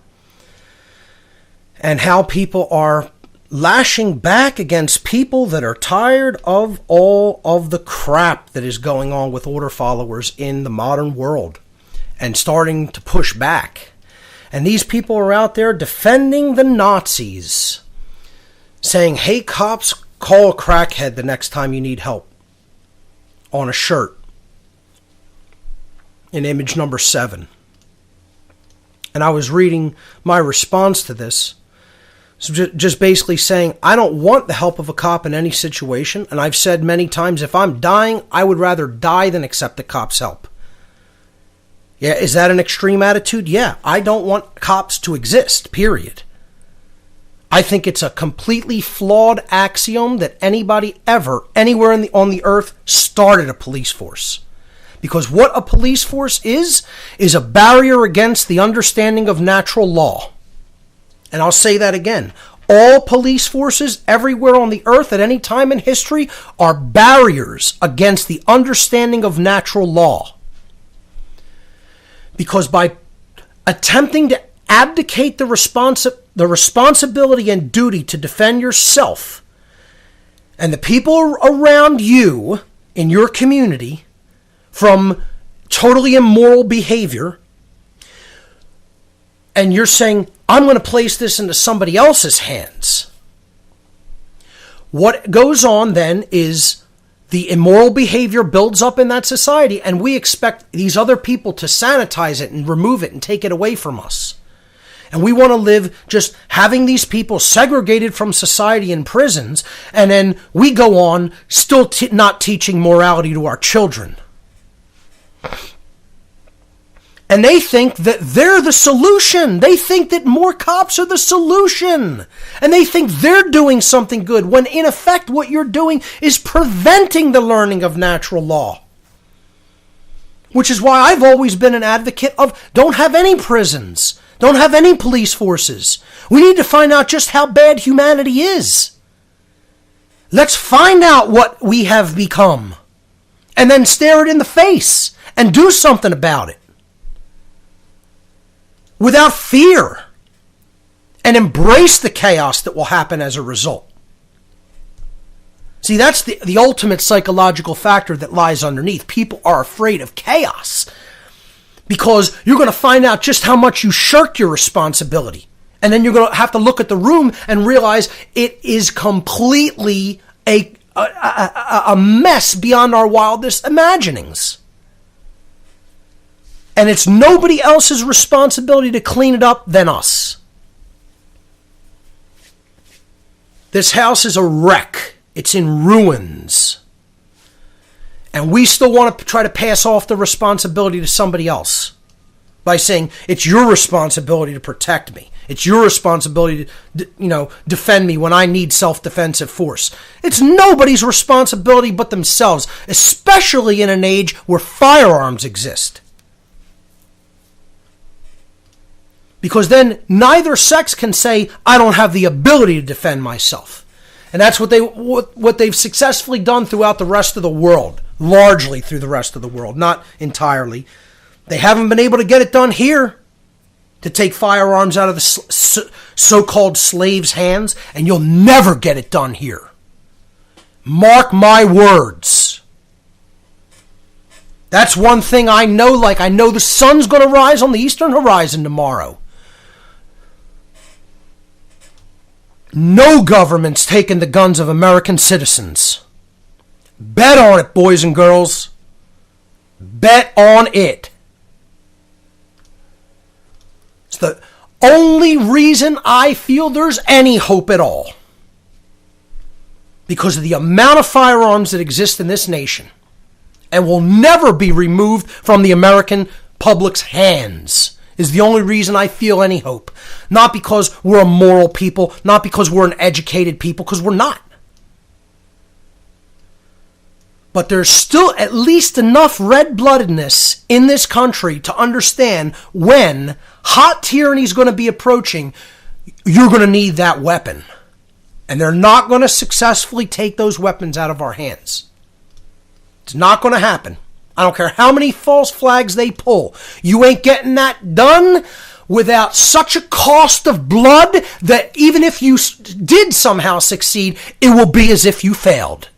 and how people are lashing back against people that are tired of all of the crap that is going on with order followers in the modern world and starting to push back. And these people are out there defending the Nazis, saying, hey, cops, call a crackhead the next time you need help, on a shirt in image number 7. And I was reading my response to this, so just basically saying, I don't want the help of a cop in any situation, and I've said many times, if I'm dying, I would rather die than accept the cop's help. Yeah, is that an extreme attitude? Yeah, I don't want cops to exist, period. I think it's a completely flawed axiom that anybody ever, anywhere on the earth, started a police force. Because what a police force is a barrier against the understanding of natural law. And I'll say that again. All police forces everywhere on the earth at any time in history are barriers against the understanding of natural law. Because by attempting to abdicate the responsibility and duty to defend yourself and the people around you in your community from totally immoral behavior, and you're saying, I'm going to place this into somebody else's hands. What goes on then is the immoral behavior builds up in that society, and we expect these other people to sanitize it and remove it and take it away from us. And we want to live just having these people segregated from society in prisons, and then we go on still not teaching morality to our children. And they think that they're the solution. They think that more cops are the solution. And they think they're doing something good, when in effect what you're doing is preventing the learning of natural law. Which is why I've always been an advocate of don't have any prisons. Don't have any police forces. We need to find out just how bad humanity is. Let's find out what we have become. And then stare it in the face and do something about it. Without fear, and embrace the chaos that will happen as a result. See, that's the ultimate psychological factor that lies underneath. People are afraid of chaos because you're going to find out just how much you shirk your responsibility. And then you're going to have to look at the room and realize it is completely a mess beyond our wildest imaginings. And it's nobody else's responsibility to clean it up than us. This house is a wreck. It's in ruins. And we still want to try to pass off the responsibility to somebody else by saying, it's your responsibility to protect me. It's your responsibility to, defend me when I need self-defensive force. It's nobody's responsibility but themselves, especially in an age where firearms exist. Because then neither sex can say, I don't have the ability to defend myself. And that's what they've successfully done throughout the rest of the world. Largely through the rest of the world, not entirely. They haven't been able to get it done here, to take firearms out of the so-called slaves' hands, and you'll never get it done here. Mark my words. That's one thing I know, like I know the sun's going to rise on the eastern horizon tomorrow. No government's taking the guns of American citizens. Bet on it, boys and girls. Bet on it. It's the only reason I feel there's any hope at all. Because of the amount of firearms that exist in this nation and will never be removed from the American public's hands is the only reason I feel any hope. Not because we're a moral people, not because we're an educated people, because we're not. But there's still at least enough red-bloodedness in this country to understand when hot tyranny is going to be approaching, you're going to need that weapon. And they're not going to successfully take those weapons out of our hands. It's not going to happen. I don't care how many false flags they pull. You ain't getting that done without such a cost of blood that even if you did somehow succeed, it will be as if you failed.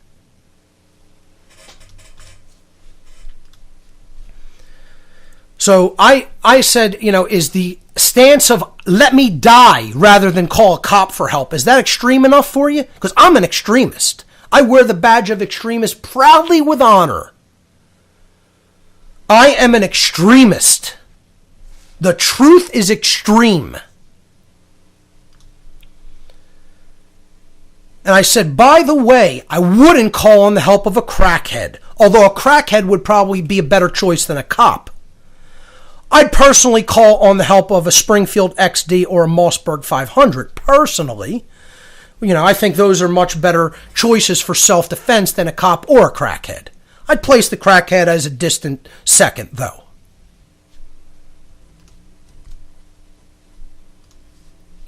So I said, is the stance of let me die rather than call a cop for help, is that extreme enough for you? Because I'm an extremist. I wear the badge of extremist proudly with honor. I am an extremist. The truth is extreme. And I said, by the way, I wouldn't call on the help of a crackhead, although a crackhead would probably be a better choice than a cop. I'd personally call on the help of a Springfield XD or a Mossberg 500, personally. I think those are much better choices for self-defense than a cop or a crackhead. I'd place the crackhead as a distant second, though.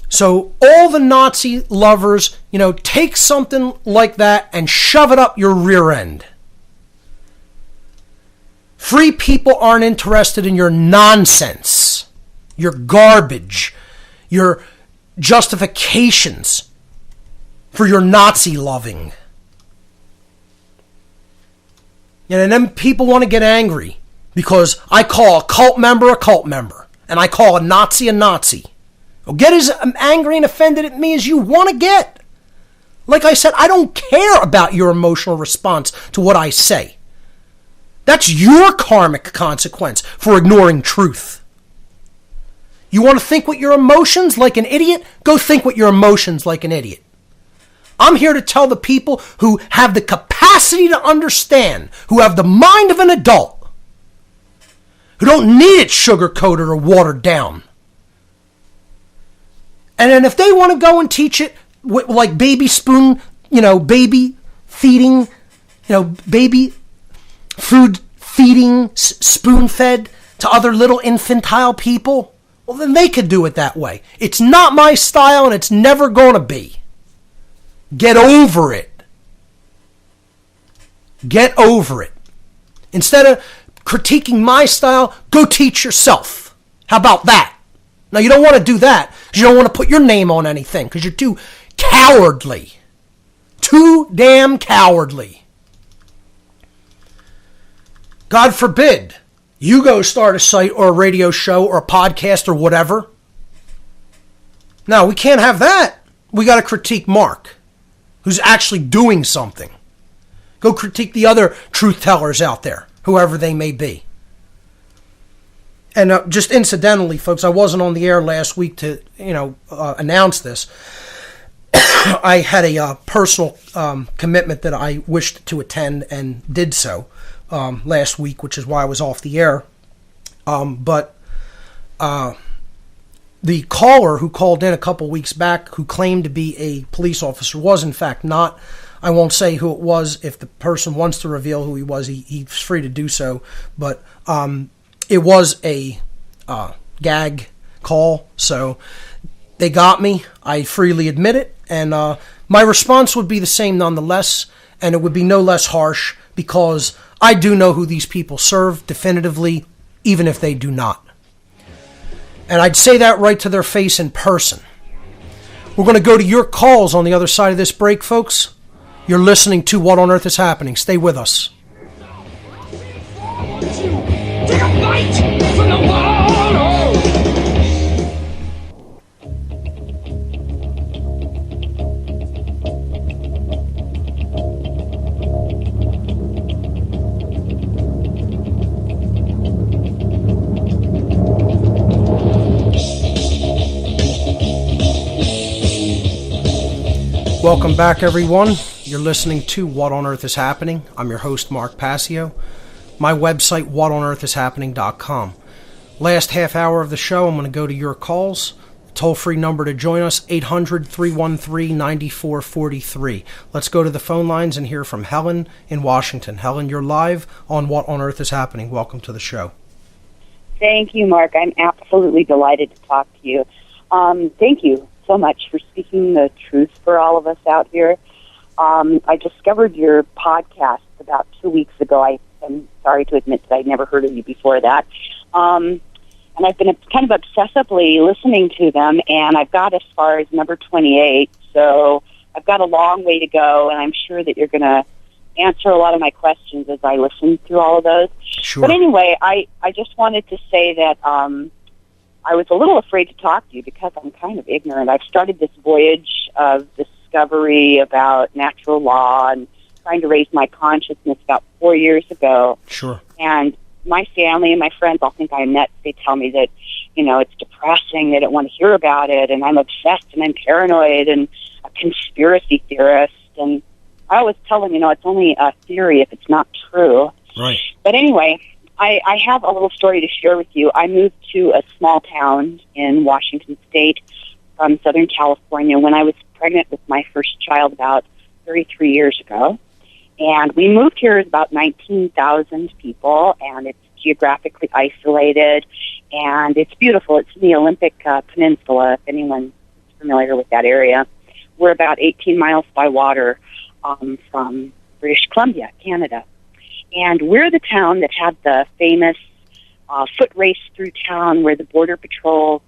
So all the Nazi lovers, take something like that and shove it up your rear end. Free people aren't interested in your nonsense, your garbage, your justifications for your Nazi loving. And then people want to get angry because I call a cult member, and I call a Nazi a Nazi. Well, get as angry and offended at me as you want to get. Like I said, I don't care about your emotional response to what I say. That's your karmic consequence for ignoring truth. You want to think with your emotions like an idiot? Go think with your emotions like an idiot. I'm here to tell the people who have the capacity to understand, who have the mind of an adult, who don't need it sugar-coated or watered down. And then if they want to go and teach it like baby spoon, baby feeding, baby food feeding, spoon-fed to other little infantile people, well, then they could do it that way. It's not my style, and it's never going to be. Get over it. Get over it. Instead of critiquing my style, go teach yourself. How about that? Now, you don't want to do that because you don't want to put your name on anything because you're too cowardly. Too damn cowardly. God forbid You go start a site or a radio show or a podcast or whatever. No, we can't have that. We got to critique Mark, who's actually doing something. Go critique the other truth tellers out there, whoever they may be. And just incidentally, folks, I wasn't on the air last week to, announce this. I had a personal commitment that I wished to attend and did so last week, which is why I was off the air. But the caller who called in a couple weeks back, who claimed to be a police officer, was in fact not. I won't say who it was. If the person wants to reveal who he was, he's free to do so. But it was a gag call, so they got me. I freely admit it. And my response would be the same nonetheless, and it would be no less harsh, because I do know who these people serve definitively, even if they do not. And I'd say that right to their face in person. We're going to go to your calls on the other side of this break, folks. You're listening to What on Earth is Happening. Stay with us. Take a bite from the wall. Welcome back, everyone. You're listening to What on Earth is Happening. I'm your host, Mark Passio. My website, whatonearthishappening.com. Last half hour of the show, I'm going to go to your calls. Toll-free number to join us, 800-313-9443. Let's go to the phone lines and hear from Helen in Washington. Helen, you're live on What on Earth is Happening. Welcome to the show. Thank you, Mark. I'm absolutely delighted to talk to you. Thank you so much for speaking the truth for all of us out here. I discovered your podcast about 2 weeks ago. I am sorry to admit that I'd never heard of you before that. And I've been kind of obsessively listening to them, and I've got as far as number 28, so I've got a long way to go, and I'm sure that you're going to answer a lot of my questions as I listen through all of those. Sure. But anyway, I just wanted to say that I was a little afraid to talk to you because I'm kind of ignorant. I've started this voyage of discovery about natural law and trying to raise my consciousness about 4 years ago. Sure. And my family and my friends all think I'm nuts. They tell me that, it's depressing. They don't want to hear about it. And I'm obsessed and I'm paranoid and a conspiracy theorist. And I always tell them, it's only a theory if it's not true. Right. But anyway, I have a little story to share with you. I moved to a small town in Washington State from Southern California when I was pregnant with my first child about 33 years ago. And we moved here as about 19,000 people, and it's geographically isolated, and it's beautiful. It's in the Olympic Peninsula, if anyone's familiar with that area. We're about 18 miles by water from British Columbia, Canada. And we're the town that had the famous foot race through town where the Border Patrol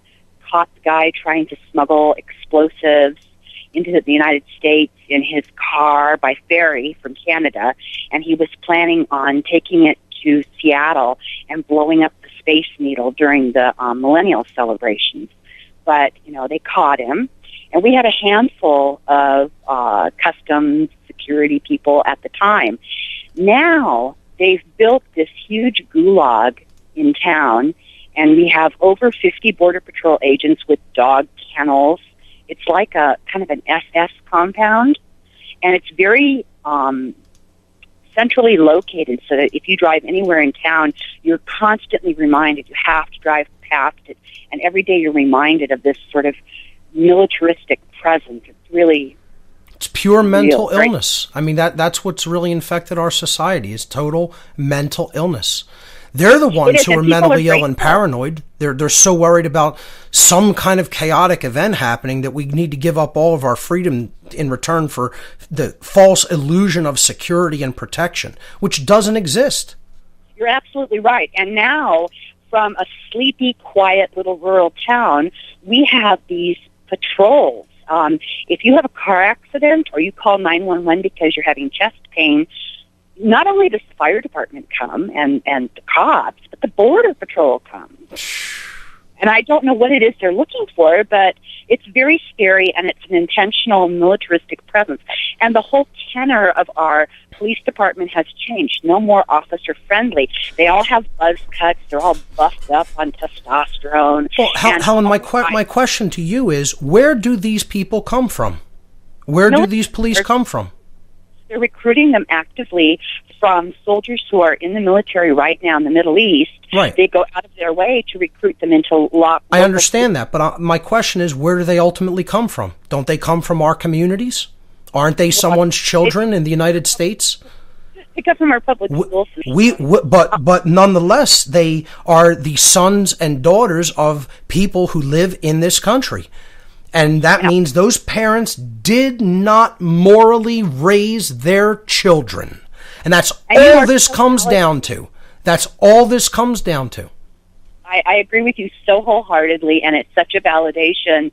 caught the guy trying to smuggle explosives into the United States in his car by ferry from Canada, and he was planning on taking it to Seattle and blowing up the Space Needle during the millennial celebrations. But, they caught him, and we had a handful of customs security people at the time. Now, they've built this huge gulag in town, and we have over 50 Border Patrol agents with dog kennels. It's like a kind of an SS compound, and it's very centrally located so that if you drive anywhere in town, you're constantly reminded you have to drive past it, and every day you're reminded of this sort of militaristic presence. It's pure mental illness. I mean, that's what's really infected our society, is total mental illness. They're the ones who are mentally ill and paranoid. They're so worried about some kind of chaotic event happening that we need to give up all of our freedom in return for the false illusion of security and protection, which doesn't exist. You're absolutely right. And now, from a sleepy, quiet little rural town, we have these patrols. If you have a car accident or you call 911 because you're having chest pain, not only does the fire department come and the cops, but the border patrol comes. And I don't know what it is they're looking for, but it's very scary, and it's an intentional militaristic presence. And the whole tenor of our police department has changed. No more officer-friendly. They all have buzz cuts. They're all buffed up on testosterone. Well, Helen, my question to you is, where do these people come from? Where do these police come from? They're recruiting them actively from soldiers who are in the military right now in the Middle East. Right. They go out of their way to recruit them into law. I understand that, but my question is, where do they ultimately come from? Don't they come from our communities? Aren't they someone's children in the United States? They come from our public school system. But nonetheless, they are the sons and daughters of people who live in this country. And that means those parents did not morally raise their children. And that's all this comes down to. That's all this comes down to. I agree with you so wholeheartedly, and it's such a validation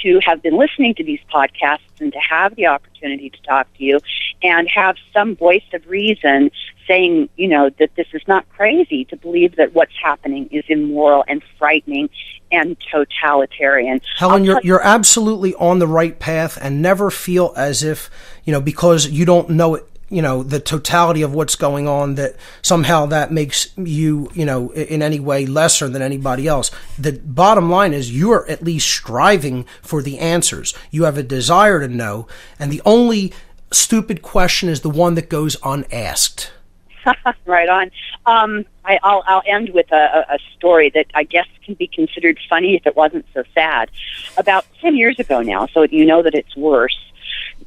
to have been listening to these podcasts and to have the opportunity to talk to you and have some voice of reason saying, you know, that this is not crazy to believe that what's happening is immoral and frightening and totalitarian. Helen, you're absolutely on the right path, and never feel as if, you know, because you don't know it, you know, the totality of what's going on, that somehow that makes you, you know, in any way lesser than anybody else. The bottom line is you are at least striving for the answers. You have a desire to know, and the only stupid question is the one that goes unasked. Right on. I'll end with a story that I guess can be considered funny if it wasn't so sad. About 10 years ago now, so you know that it's worse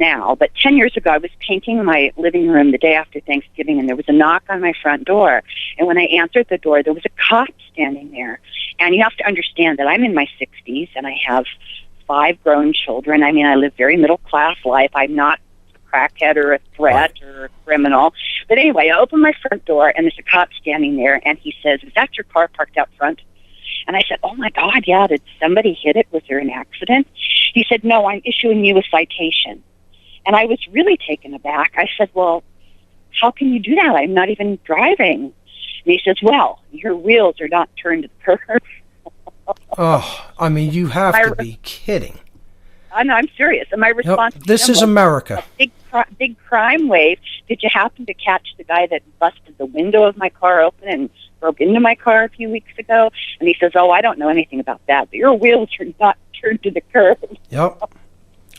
now, but 10 years ago I was painting my living room the day after Thanksgiving, and there was a knock on my front door. And when I answered the door, there was a cop standing there. And you have to understand that I'm in my 60s, and I have 5 grown children. I mean, I live very middle-class life. I'm not a crackhead or a threat or a criminal. But anyway, I opened my front door, and there's a cop standing there, and he says, "Is that your car parked out front?" And I said, "Oh, my God, yeah, did somebody hit it? Was there an accident?" He said, "No, I'm issuing you a citation." And I was really taken aback. I said, "Well, how can you do that? I'm not even driving." And he says, "Well, your wheels are not turned to the curb." Oh, I mean, you have to be kidding. No, I'm serious. And my response to this him is America. A big crime wave. Did you happen to catch the guy that busted the window of my car open and broke into my car a few weeks ago? And he says, "Oh, I don't know anything about that, but your wheels are not turned to the curb." Yep.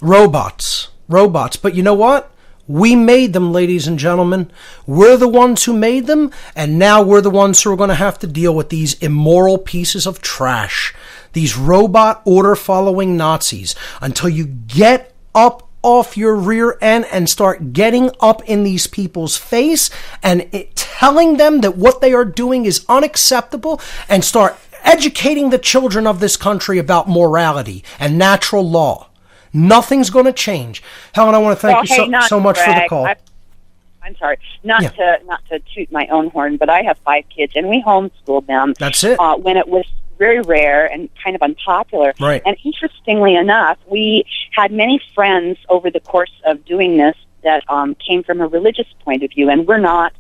Robots. But you know what? We made them, ladies and gentlemen. We're the ones who made them, and now we're the ones who are going to have to deal with these immoral pieces of trash, these robot order-following Nazis, until you get up off your rear end and start getting up in these people's face and telling them that what they are doing is unacceptable, and start educating the children of this country about morality and natural law. Nothing's going to change. Helen, I want to thank you so much for the call. I'm sorry, not to toot my own horn, but I have 5 kids, and we homeschooled them. That's it. When it was very rare and kind of unpopular. Right. And interestingly enough, we had many friends over the course of doing this that came from a religious point of view, and we're not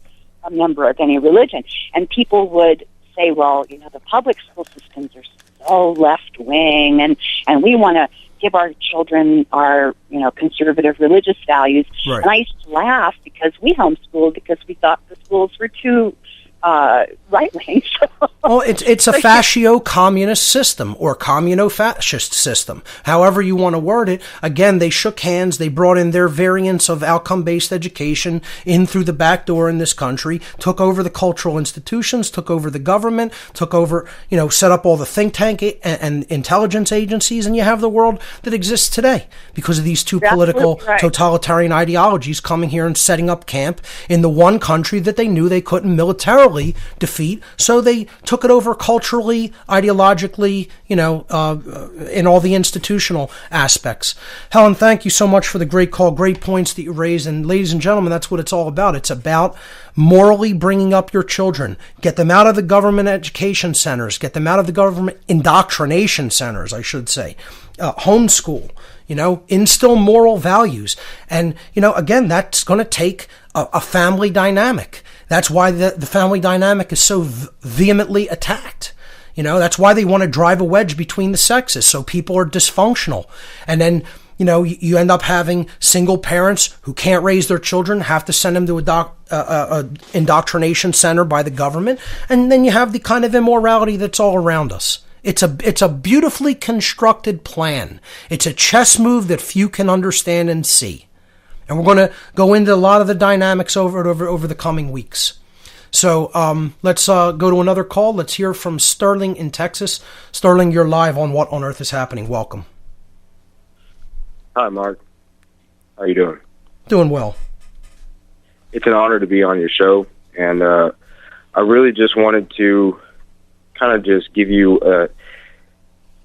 a member of any religion. And people would say, "Well, you know, the public school systems are so left-wing, and we want to give our children our, you know, conservative religious values." Right. And I used to laugh because we homeschooled because we thought the schools were too right-wing. Well, it's a fascio-communist system or communo-fascist system, however you want to word it. Again, they shook hands. They brought in their variants of outcome-based education in through the back door in this country, took over the cultural institutions, took over the government, took over, you know, set up all the think tank and intelligence agencies, and you have the world that exists today because of these two political totalitarian ideologies coming here and setting up camp in the one country that they knew they couldn't militarily defeat, so they took it over culturally, ideologically, you know, in all the institutional aspects. Helen, thank you so much for the great call, great points that you raised, and ladies and gentlemen, that's what it's all about. It's about morally bringing up your children. Get them out of the government education centers, get them out of the government indoctrination centers, I should say. Homeschool. instill moral values. And, again, that's going to take a family dynamic. That's why the family dynamic is so vehemently attacked. That's why they want to drive a wedge between the sexes, so people are dysfunctional. And then, you end up having single parents who can't raise their children, have to send them to a indoctrination center by the government. And then you have the kind of immorality that's all around us. It's a beautifully constructed plan. It's a chess move that few can understand and see. And we're going to go into a lot of the dynamics over the coming weeks. So let's go to another call. Let's hear from Sterling in Texas. Sterling, you're live on What on Earth is Happening. Welcome. Hi, Mark. How are you doing? Doing well. It's an honor to be on your show, and I really just wanted to kind of just give you an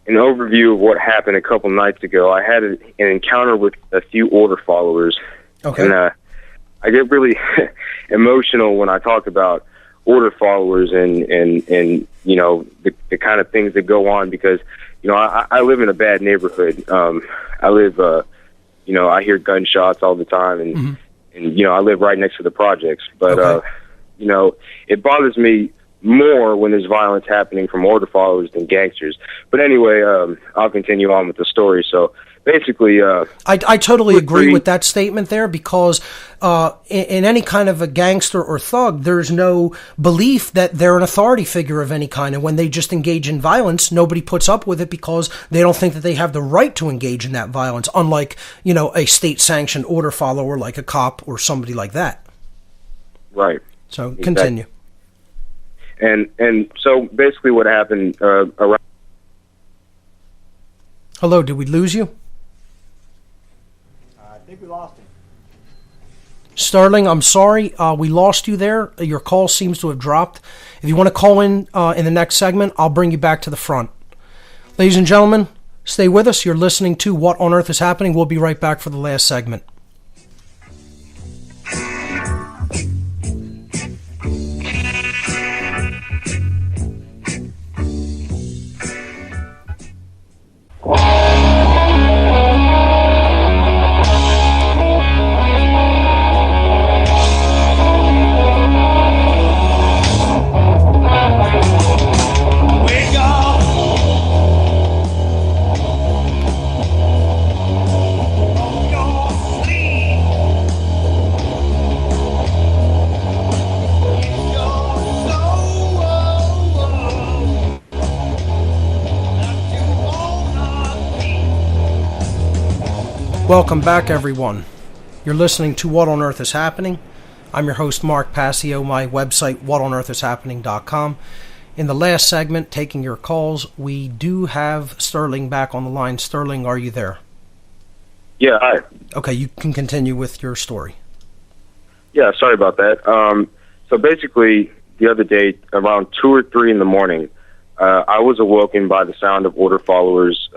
overview of what happened a couple nights ago. I had an encounter with a few order followers, okay. And I get really emotional when I talk about order followers and the kind of things that go on, because I live in a bad neighborhood. I live, I hear gunshots all the time, and I live right next to the projects. But okay. It bothers me more when there's violence happening from order followers than gangsters. But anyway, I'll continue on with the story. So basically, I totally agree with that statement there, because in any kind of a gangster or thug, there's no belief that they're an authority figure of any kind. And when they just engage in violence, nobody puts up with it because they don't think that they have the right to engage in that violence, unlike, a state-sanctioned order follower like a cop or somebody like that. Right. So continue. And so basically what happened around... Hello, did we lose you? I think we lost him. Sterling, I'm sorry. We lost you there. Your call seems to have dropped. If you want to call in the next segment, I'll bring you back to the front. Ladies and gentlemen, stay with us. You're listening to What on Earth is Happening. We'll be right back for the last segment. Welcome back, everyone. You're listening to What on Earth is Happening. I'm your host, Mark Passio. My website, whatonearthishappening.com. In the last segment, taking your calls, we do have Sterling back on the line. Sterling, are you there? Yeah, hi. Okay, you can continue with your story. Yeah, sorry about that. So basically, the other day, around 2 or 3 in the morning, I was awoken by the sound of order followers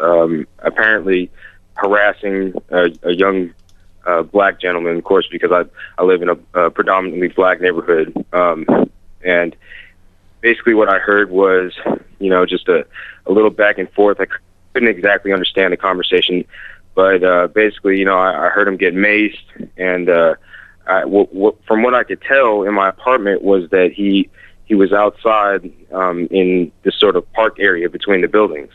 apparently harassing a young black gentleman, of course, because I live in a predominantly black neighborhood. And basically what I heard was, just a little back and forth. I couldn't exactly understand the conversation, but basically, I heard him get maced. And from what I could tell in my apartment was that he was outside in this sort of park area between the buildings.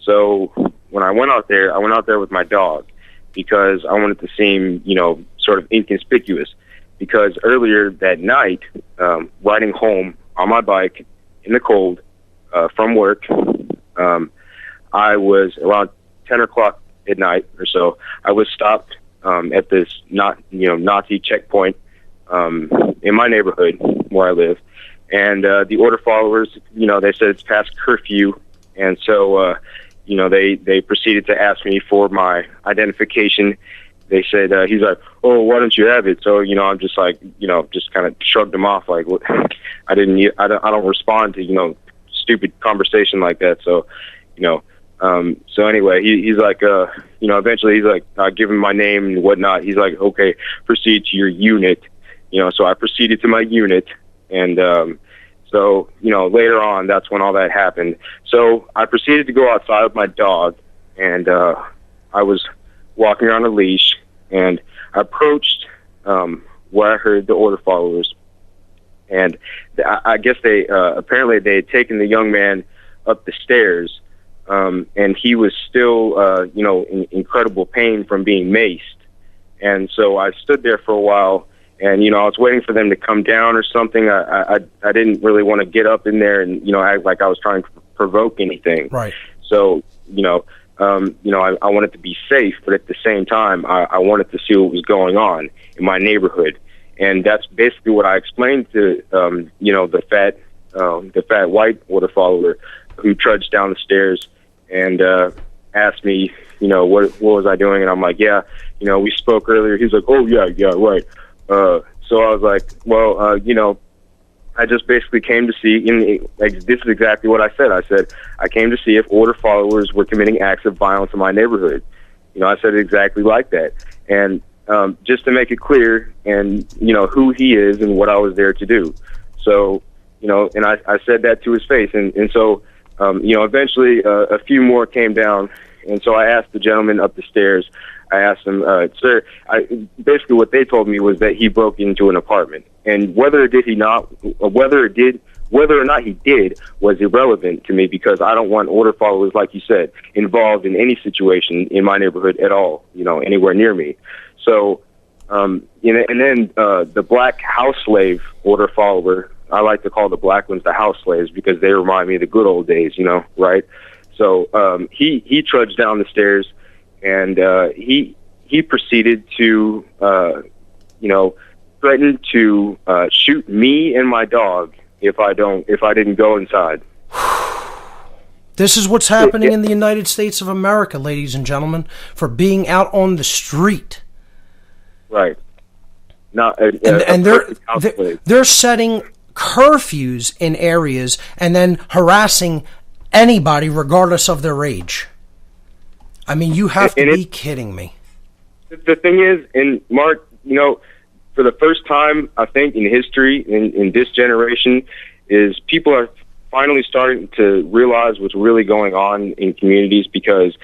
So when I went out there with my dog because I wanted to seem, sort of inconspicuous. Because earlier that night, riding home on my bike in the cold from work, I was around 10 o'clock at night or so. I was stopped at this Nazi checkpoint in my neighborhood where I live. And the order followers, they said it's past curfew. And so, they proceeded to ask me for my identification. They said, he's like, oh, why don't you have it? So, I'm just like, just kind of shrugged them off. Like, I don't respond to, stupid conversation like that. So, so anyway, he's like, eventually he's like, I give him my name and whatnot. He's like, okay, proceed to your unit. So I proceeded to my unit. And, so, later on, that's when all that happened. So I proceeded to go outside with my dog, and I was walking on a leash, and I approached where I heard the order followers, and I guess they apparently they had taken the young man up the stairs, and he was still in incredible pain from being maced. And so I stood there for a while, and I was waiting for them to come down or something. I didn't really want to get up in there and act like I was trying to provoke anything. Right. So I wanted to be safe, but at the same time, I wanted to see what was going on in my neighborhood, and that's basically what I explained to the fat white order follower who trudged down the stairs and asked me, what was I doing, and I'm like, yeah, we spoke earlier. He's like, oh yeah, right. So I was like, well, I just basically came to see, this is exactly what I said. I said, I came to see if order followers were committing acts of violence in my neighborhood. I said it exactly like that. And just to make it clear, and, who he is and what I was there to do. So, and I said that to his face. And so, eventually a few more came down. And so I asked the gentleman up the stairs, I asked him, sir, basically what they told me was that he broke into an apartment. And whether or not he did was irrelevant to me, because I don't want order followers, like you said, involved in any situation in my neighborhood at all, anywhere near me. So, and then the black house slave order follower, I like to call the black ones the house slaves because they remind me of the good old days, right? So he trudged down the stairs, and he proceeded to threaten to shoot me and my dog if I didn't go inside. This is what's happening in the United States of America, ladies and gentlemen, for being out on the street. Right. And they're setting curfews in areas and then harassing anybody regardless of their age. I mean, you have to be kidding me. The thing is, and Mark, for the first time, I think, in history, in this generation, is people are finally starting to realize what's really going on in communities, because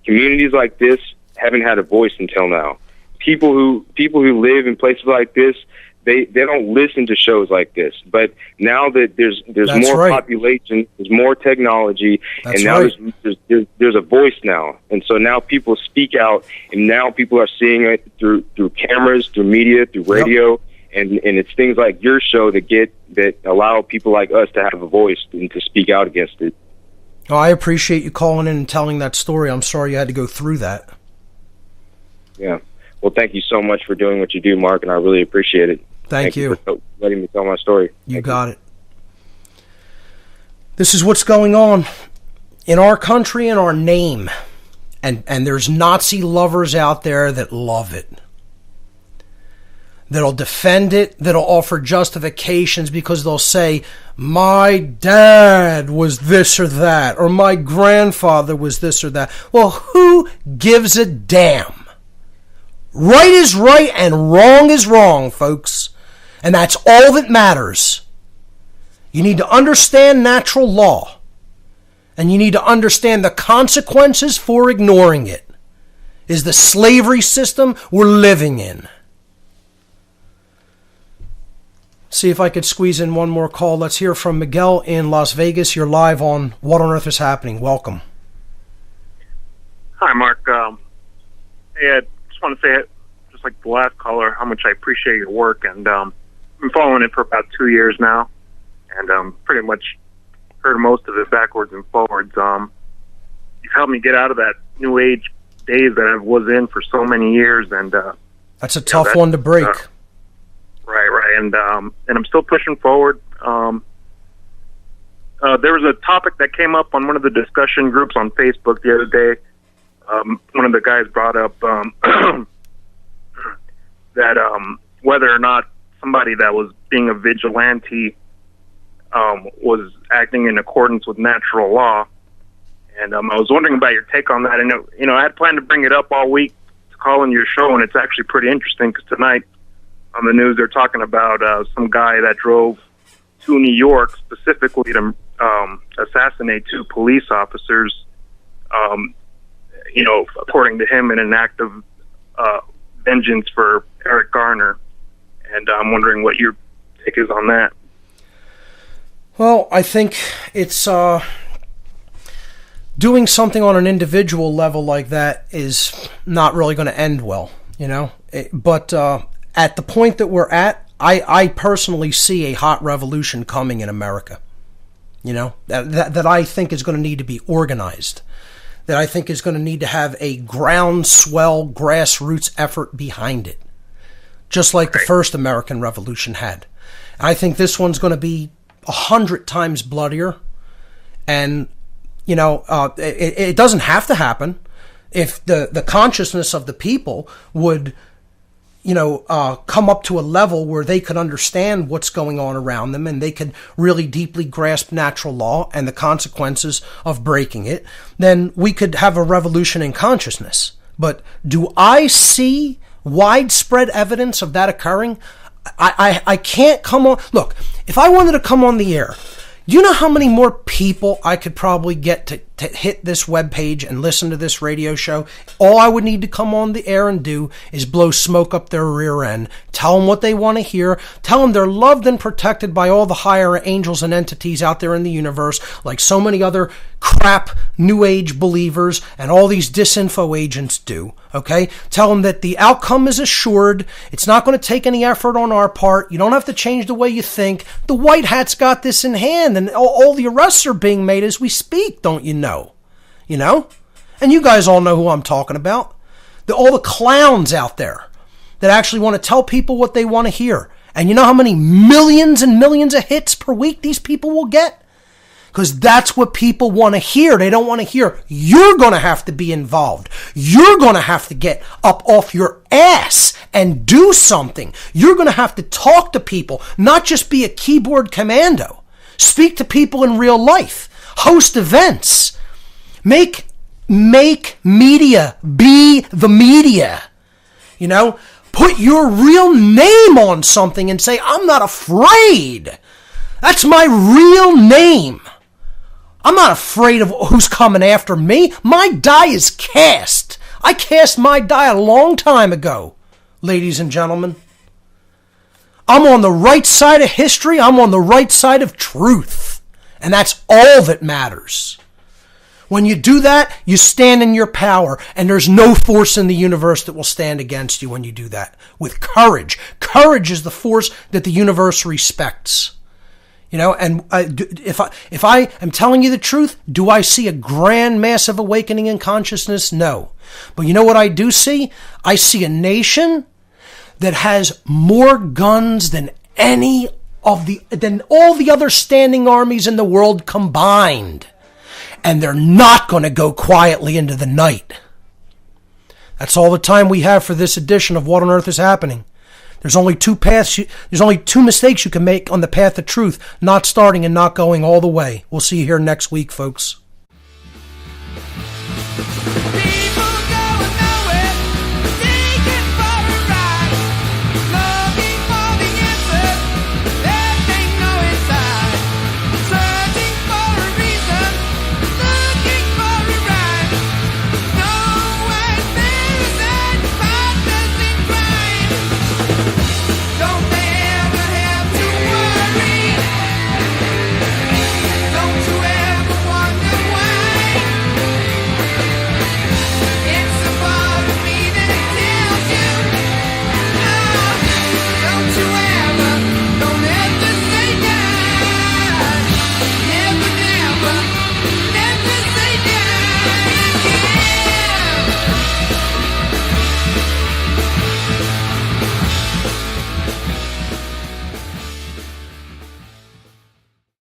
communities like this haven't had a voice until now. People who live in places like this, they don't listen to shows like this. But now that there's more population, there's more technology, and now there's a voice now. And so now people speak out, and now people are seeing it through cameras, through media, through radio, and it's things like your show that allow people like us to have a voice and to speak out against it. Oh, I appreciate you calling in and telling that story. I'm sorry you had to go through that. Yeah. Well, thank you so much for doing what you do, Mark, and I really appreciate it. Thank you for letting me tell my story. You got it. This is what's going on in our country and our name. And there's Nazi lovers out there that love it. That'll defend it, that'll offer justifications because they'll say, my dad was this or that, or my grandfather was this or that. Well, who gives a damn? Right is right and wrong is wrong, folks. And that's all that matters. You need to understand natural law. And you need to understand the consequences for ignoring it. Is the slavery system we're living in. See if I could squeeze in one more call. Let's hear from Miguel in Las Vegas. You're live on What on Earth is Happening. Welcome. Hi, Mark. Hey, I just want to say, just like the last caller, how much I appreciate your work. And I've been following it for about 2 years now. And pretty much heard most of it backwards and forwards. You've helped me get out of that new age days that I was in for so many years. And that's a tough one to break. Right. And I'm still pushing forward. There was a topic that came up on one of the discussion groups on Facebook the other day. One of the guys brought up that whether or not somebody that was being a vigilante was acting in accordance with natural law. And I was wondering about your take on that. And, I had planned to bring it up all week to call in your show, and it's actually pretty interesting because tonight on the news they're talking about some guy that drove to New York specifically to assassinate 2 police officers. according to him, in an act of vengeance for Eric Garner. And I'm wondering what your take is on that. Well, I think it's doing something on an individual level like that is not really going to end well, But at the point that we're at, I personally see a hot revolution coming in America, that I think is going to need to be organized, that I think is going to need to have a groundswell grassroots effort behind it, just like the first American Revolution had. I think this one's going to be 100 times bloodier, and it doesn't have to happen. If the consciousness of the people would come up to a level where they could understand what's going on around them, and they could really deeply grasp natural law and the consequences of breaking it, then we could have a revolution in consciousness. But do I see widespread evidence of that occurring? I can't come on. Look, if I wanted to come on the air, do you know how many more people I could probably get to hit this webpage and listen to this radio show? All I would need to come on the air and do is blow smoke up their rear end, tell them what they want to hear, tell them they're loved and protected by all the higher angels and entities out there in the universe, like so many other crap New Age believers and all these disinfo agents do, okay? Tell them that the outcome is assured. It's not going to take any effort on our part. You don't have to change the way you think. The white hat's got this in hand, and all the arrests are being made as we speak, don't you know? And you guys all know who I'm talking about. All the clowns out there that actually want to tell people what they want to hear. And you know how many millions and millions of hits per week these people will get? Because that's what people want to hear. They don't want to hear, you're going to have to be involved. You're going to have to get up off your ass and do something. You're going to have to talk to people, not just be a keyboard commando. Speak to people in real life. Host events. Make media be the media. Put your real name on something and say, I'm not afraid. That's my real name. I'm not afraid of who's coming after me. My die is cast. I cast my die a long time ago, ladies and gentlemen. I'm on the right side of history. I'm on the right side of truth. And that's all that matters. When you do that, you stand in your power, and there's no force in the universe that will stand against you when you do that. With courage. Courage is the force that the universe respects. And if I am telling you the truth, do I see a grand, massive awakening in consciousness? No. But you know what I do see? I see a nation that has more guns than all the other standing armies in the world combined. And they're not going to go quietly into the night. That's all the time we have for this edition of What on Earth is Happening. There's only two paths. There's only two mistakes you can make on the path of truth: not starting and not going all the way. We'll see you here next week, folks.